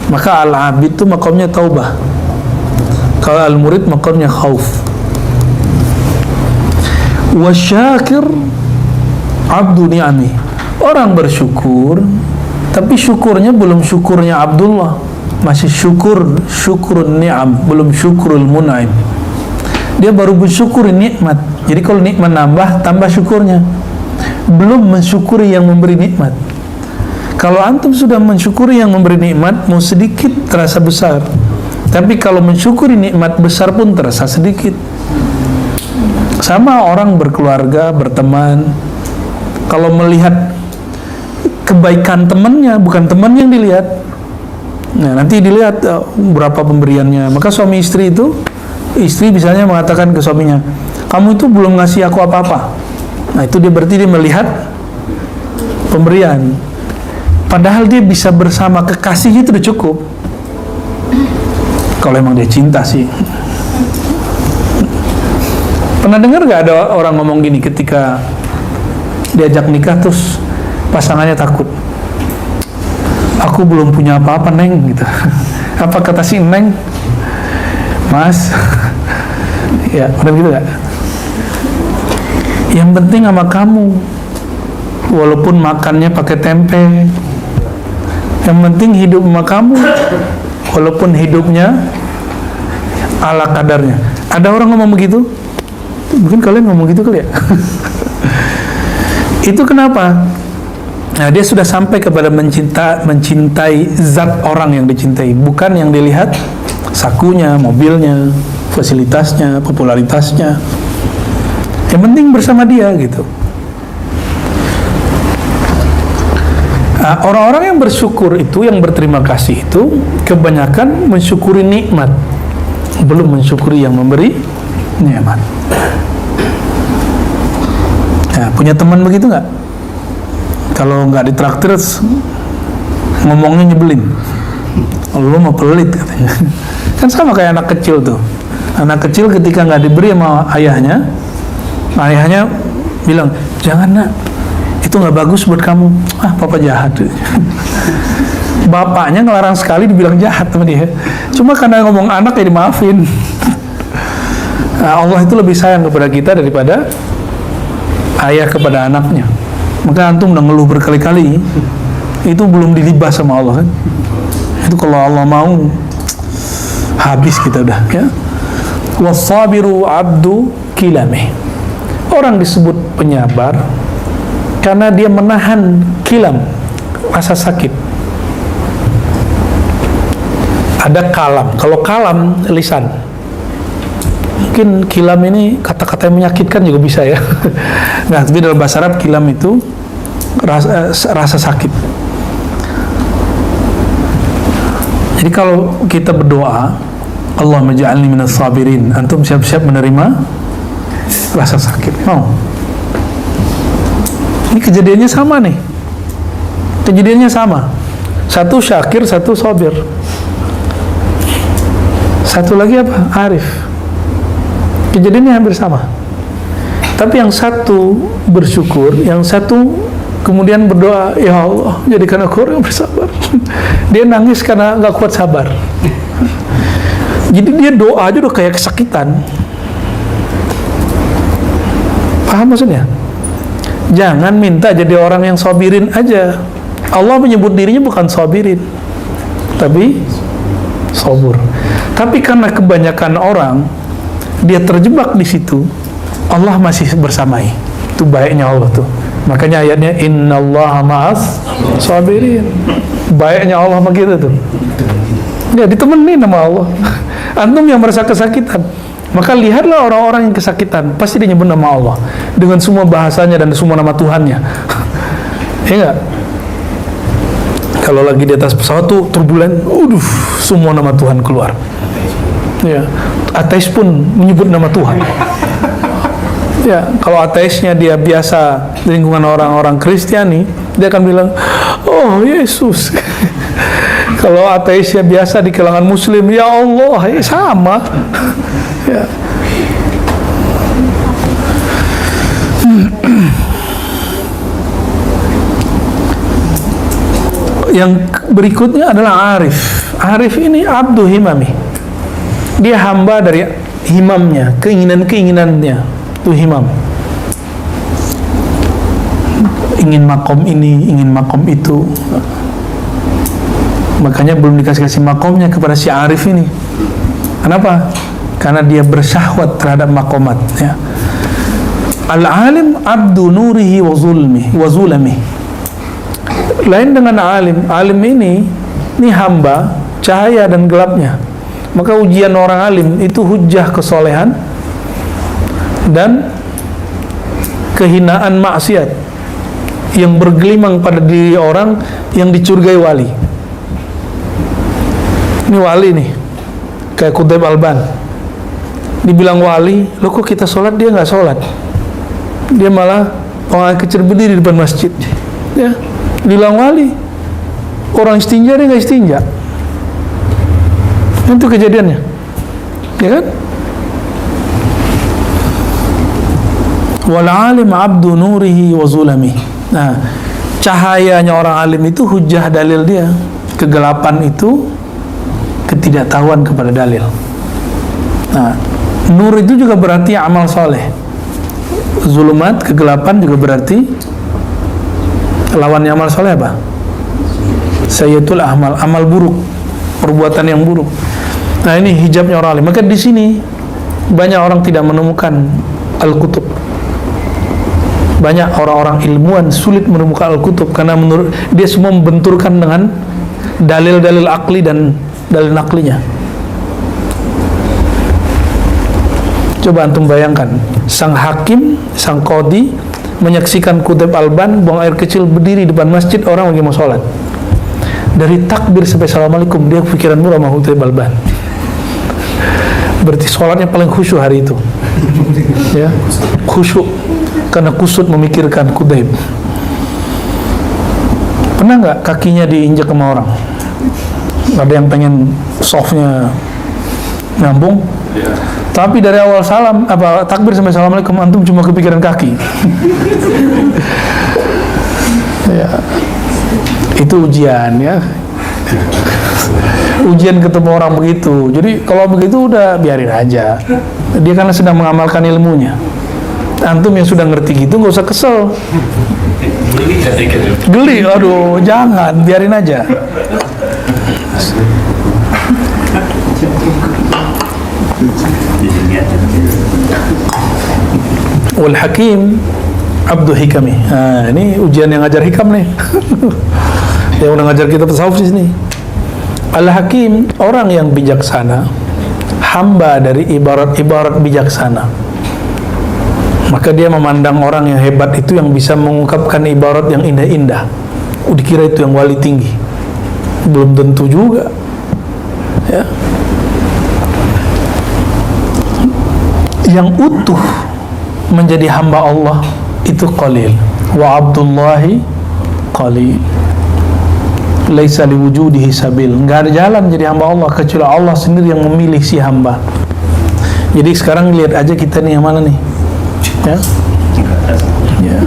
Maka al-abid itu makamnya taubah. Kalau al-murid makamnya khauf. Wasyakir abdu ni'ami. Orang bersyukur, tapi syukurnya belum syukurnya Abdullah, masih syukurun ni'am, belum syukurul mun'im. Dia baru bersyukur nikmat. Jadi kalau nikmat nambah, tambah syukurnya. Belum mensyukuri yang memberi nikmat. Kalau antum sudah mensyukuri yang memberi nikmat, mau sedikit terasa besar. Tapi kalau mensyukuri nikmat besar pun terasa sedikit. Sama orang berkeluarga, berteman. Kalau melihat kebaikan temannya, bukan teman yang dilihat. Nah, nanti dilihat berapa pemberiannya. Maka suami istri itu, istri misalnya mengatakan ke suaminya, kamu itu belum ngasih aku apa-apa. Nah, itu dia berarti dia melihat pemberian. Padahal dia bisa bersama kekasihnya itu udah cukup. Kalau emang dia cinta sih. Pernah dengar gak ada orang ngomong gini ketika diajak nikah terus pasangannya takut, aku belum punya apa-apa neng gitu. Apa kata si neng, mas? Ya udah gitu gak? Yang penting sama kamu, walaupun makannya pakai tempe. Yang penting hidup sama kamu, walaupun hidupnya ala kadarnya. Ada orang ngomong begitu? Mungkin kalian ngomong gitu kali ya. Itu kenapa? Nah, dia sudah sampai kepada mencintai zat orang yang dicintai, bukan yang dilihat sakunya, mobilnya, fasilitasnya, popularitasnya. Yang penting bersama dia gitu. Nah, orang-orang yang bersyukur itu, yang berterima kasih itu, kebanyakan mensyukuri nikmat, belum mensyukuri yang memberi nikmat. Nah, punya teman begitu nggak? Kalau nggak ditraktir, ngomongnya nyebelin. Lu mau pelit katanya. Kan sama kayak anak kecil tuh. Anak kecil ketika nggak diberi sama ayahnya, ayahnya bilang, jangan nak, itu nggak bagus buat kamu. Ah, papa jahat. Bapaknya ngelarang sekali, dibilang jahat sama dia. Cuma karena ngomong anak ya dimaafin. Nah, Allah itu lebih sayang kepada kita daripada ayah kepada anaknya. Maka antum udah ngeluh berkali-kali, itu belum dilibas sama Allah kan. Itu kalau Allah mau, habis kita udah ya. Wasabiru abdu kilame. Orang disebut penyabar karena dia menahan kilam, rasa sakit. Ada kalam. Kalau kalam lisan. Mungkin kilam ini kata-kata yang menyakitkan juga bisa ya. Nah, tapi dalam bahasa Arab kilam itu rasa sakit. Jadi kalau kita berdoa, Allahumma ja'alni minas sabirin, antum siap-siap menerima rasa sakit. Mau? Ini kejadiannya sama nih. Kejadiannya sama. Satu syakir, satu sabir. Satu lagi apa? Arif. Kejadiannya hampir sama. Tapi yang satu bersyukur, yang satu kemudian berdoa, ya Allah, jadikan aku orang yang bersabar. Dia nangis karena nggak kuat sabar. Jadi dia doa aja udah kayak kesakitan. Paham maksudnya? Jangan minta jadi orang yang sabirin aja. Allah menyebut dirinya bukan sabirin, tapi sabur. Tapi karena kebanyakan orang dia terjebak di situ, Allah masih bersamai. Itu baiknya Allah tuh. Makanya ayatnya innallaha ma'as sabirin. Baiknya Allah begitu tuh. Ya ditemenin sama Allah. Antum yang merasa kesakitan, maka lihatlah orang-orang yang kesakitan, pasti dia nyebut nama Allah dengan semua bahasanya dan semua nama Tuhannya. Ya enggak? Kalau lagi di atas pesawat tuh turbulen, semua nama Tuhan keluar. Ya, ateis pun menyebut nama Tuhan. Ya, kalau ateisnya dia biasa di lingkungan orang-orang Kristiani, dia akan bilang, oh Yesus. Kalau ateisnya biasa di kalangan Muslim, ya Allah, ya sama. Ya. Yang berikutnya adalah arif. Arif ini abdu himami. Dia hamba dari himamnya, keinginan-keinginannya. Itu himam. Ingin makom ini, ingin makom itu. Makanya belum dikasih makomnya kepada si arif ini. Kenapa? Karena dia bersyahwat terhadap makomat. Ya. Al-alim abdu nurihi wa zulmi. Lain dengan alim. Alim ini hamba cahaya dan gelapnya. Maka ujian orang alim itu hujjah kesolehan dan kehinaan maksiat yang bergelimang pada diri orang yang dicurigai wali. Ini wali nih, kayak Qutb Alban, dibilang wali, lo kok kita sholat dia nggak sholat, dia malah orang kecil berdiri di depan masjid, ya, bilang wali, orang istinja dia nggak istinja, itu kejadiannya, ya kan? Wal alim abdu nurihi wa zulami. Nah, cahayanya orang alim itu hujjah dalil dia. Kegelapan itu ketidaktahuan kepada dalil. Nah, nur itu juga berarti amal soleh. Zulumat, kegelapan juga berarti lawannya amal soleh apa? Sayyitul amal, amal buruk, perbuatan yang buruk. Nah, ini hijabnya orang alim. Maka di sini banyak orang tidak menemukan al-kutub. Banyak orang-orang ilmuwan sulit menemukan al-kutub karena menurut dia semua membenturkan dengan dalil-dalil akli dan dalil naklinya. Coba antum bayangkan, sang hakim, sang qadi menyaksikan Qutb Alban buang air kecil berdiri depan masjid, orang lagi mau sholat. Dari takbir sampai assalamualaikum dia pikiran murah sama Qutb Alban. Berarti sholatnya paling khusyuk hari itu. Ya, khusyuk karena kusut memikirkan Qutb. Pernah nggak kakinya diinjak sama orang? Ada yang pengen softnya nyambung, ya. Tapi dari awal salam takbir sampai assalamualaikum antum cuma kepikiran kaki. Ya, itu ujian ya. Ujian ketemu orang begitu. Jadi kalau begitu udah biarin aja. Dia karena sedang mengamalkan ilmunya. Antum yang sudah ngerti gitu nggak usah kesel. Geli, aduh, jangan, biarin aja. Wal hakim abdu hikami. Nah, ini ujian yang ngajar hikam nih. Yang udah ngajar kita tasawuf di sini. Al hakim orang yang bijaksana, hamba dari ibarat-ibarat bijaksana. Maka dia memandang orang yang hebat itu yang bisa mengungkapkan ibarat yang indah-indah. Dikira itu yang wali tinggi. Belum tentu juga. Ya. Yang utuh menjadi hamba Allah itu qalil. Wa abdullahi qalil. Laisa liwujudihi sabil. Enggak ada jalan jadi hamba Allah kecuali Allah sendiri yang memilih si hamba. Jadi sekarang lihat aja kita nih yang mana nih? Ya. Ya.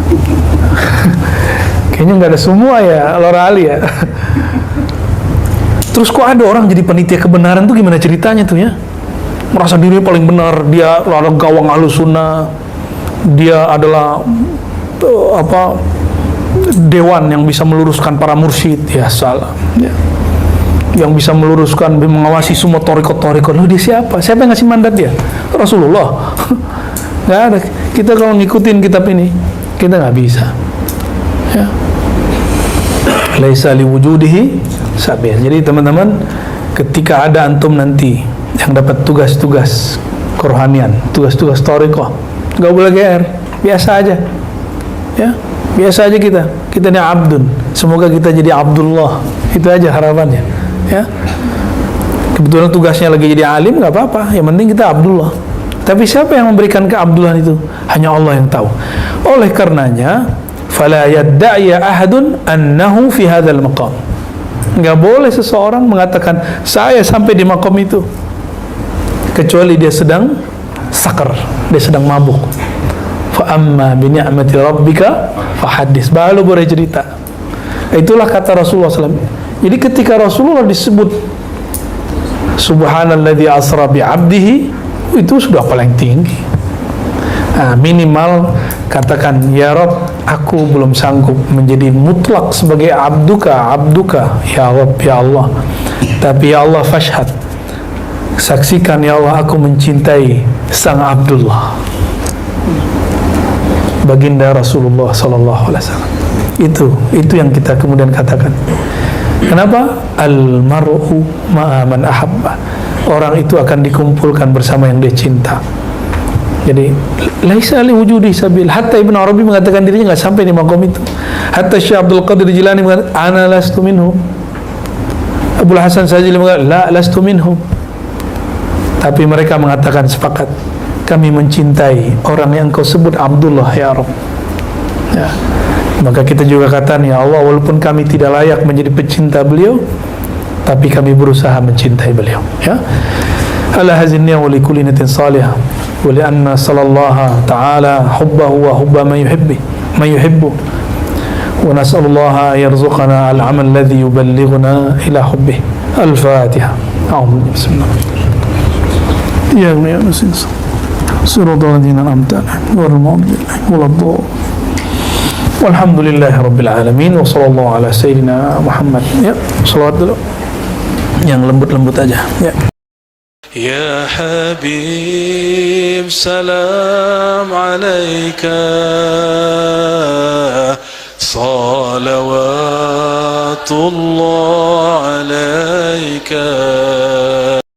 Kayaknya nggak ada semua ya, Lora Ali ya. Terus kok ada orang jadi panitia kebenaran tuh gimana ceritanya tuh ya? Merasa diri paling benar, dia adalah gawang Ahlussunnah, dia adalah dewan yang bisa meluruskan para mursyid, ya salah. Ya. Yang bisa meluruskan, mengawasi semua torikot-torikot. Loh, dia siapa? Siapa yang ngasih mandat dia? Rasulullah. Nggak ada. Kita kalau ngikutin kitab ini, kita nggak bisa. Ya. Laisa liwujudihi sabil. Jadi teman-teman, ketika ada antum nanti yang dapat tugas-tugas kerohanian, tugas-tugas thariqah, nggak boleh GR, biasa aja. Ya, biasa aja kita. Kita ini abdun. Semoga kita jadi Abdullah. Itu aja harapannya. Ya. Kebetulan tugasnya lagi jadi alim, nggak apa-apa. Yang penting kita Abdullah. Tapi siapa yang memberikan keabdulan itu? Hanya Allah yang tahu. Oleh karenanya, fala yadda'i ahadun annahu fi hadzal maqam. Enggak boleh seseorang mengatakan saya sampai di maqam itu kecuali dia sedang sakar, dia sedang mabuk. Fa amma bi ni'mati rabbika fahaddits, baru boleh cerita. Itulah kata Rasulullah SAW. Jadi ketika Rasulullah disebut subhanalladzi asra bi 'abdihi, itu sudah paling tinggi. Nah, minimal katakan ya Rabb, aku belum sanggup menjadi mutlak sebagai abduka ya Rabb, ya Allah, tapi ya Allah fashhad, saksikan ya Allah, aku mencintai sang Abdullah, baginda Rasulullah sallallahu alaihi wasallam. Itu yang kita kemudian katakan. Kenapa? Al-mar'u ma'a man ahabba. Orang itu akan dikumpulkan bersama yang dia cinta. Jadi laisa li wujudi sabil. Hatta Ibnu Arabi mengatakan dirinya enggak sampai di maqam itu. Hatta Syekh Abdul Qadir Jilani mengatakan ana lastu minhum. Abdul Hasan Sajili mengatakan la lastu minhum. Tapi mereka mengatakan sepakat, kami mencintai orang yang engkau sebut Abdullah ya Rabb. Ya. Maka kita juga katakan ya Allah, walaupun kami tidak layak menjadi pecinta beliau, tapi kami berusaha mencintai beliau, ya. Ala hazinniya wa likulli niyatin salihah wa li anna sallallahu ta'ala hubbahu wa hubba man yuhibbu wa nas'alullaha yarzuqana al-amal alladhi yuballighuna ila hubbihi. Al-Fatiha. A'udzu bismillah. Ya Nabi siratal ladzina an'amta 'alaihim ghairil maghdubi 'alaihim waladdallin. Walhamdulillahi rabbil alamin wa sallallahu ala sayyidina Muhammad. Ya, salawat dulu yang lembut-lembut aja, ya. Ya Habib, salam alaika, salawatullah alaika.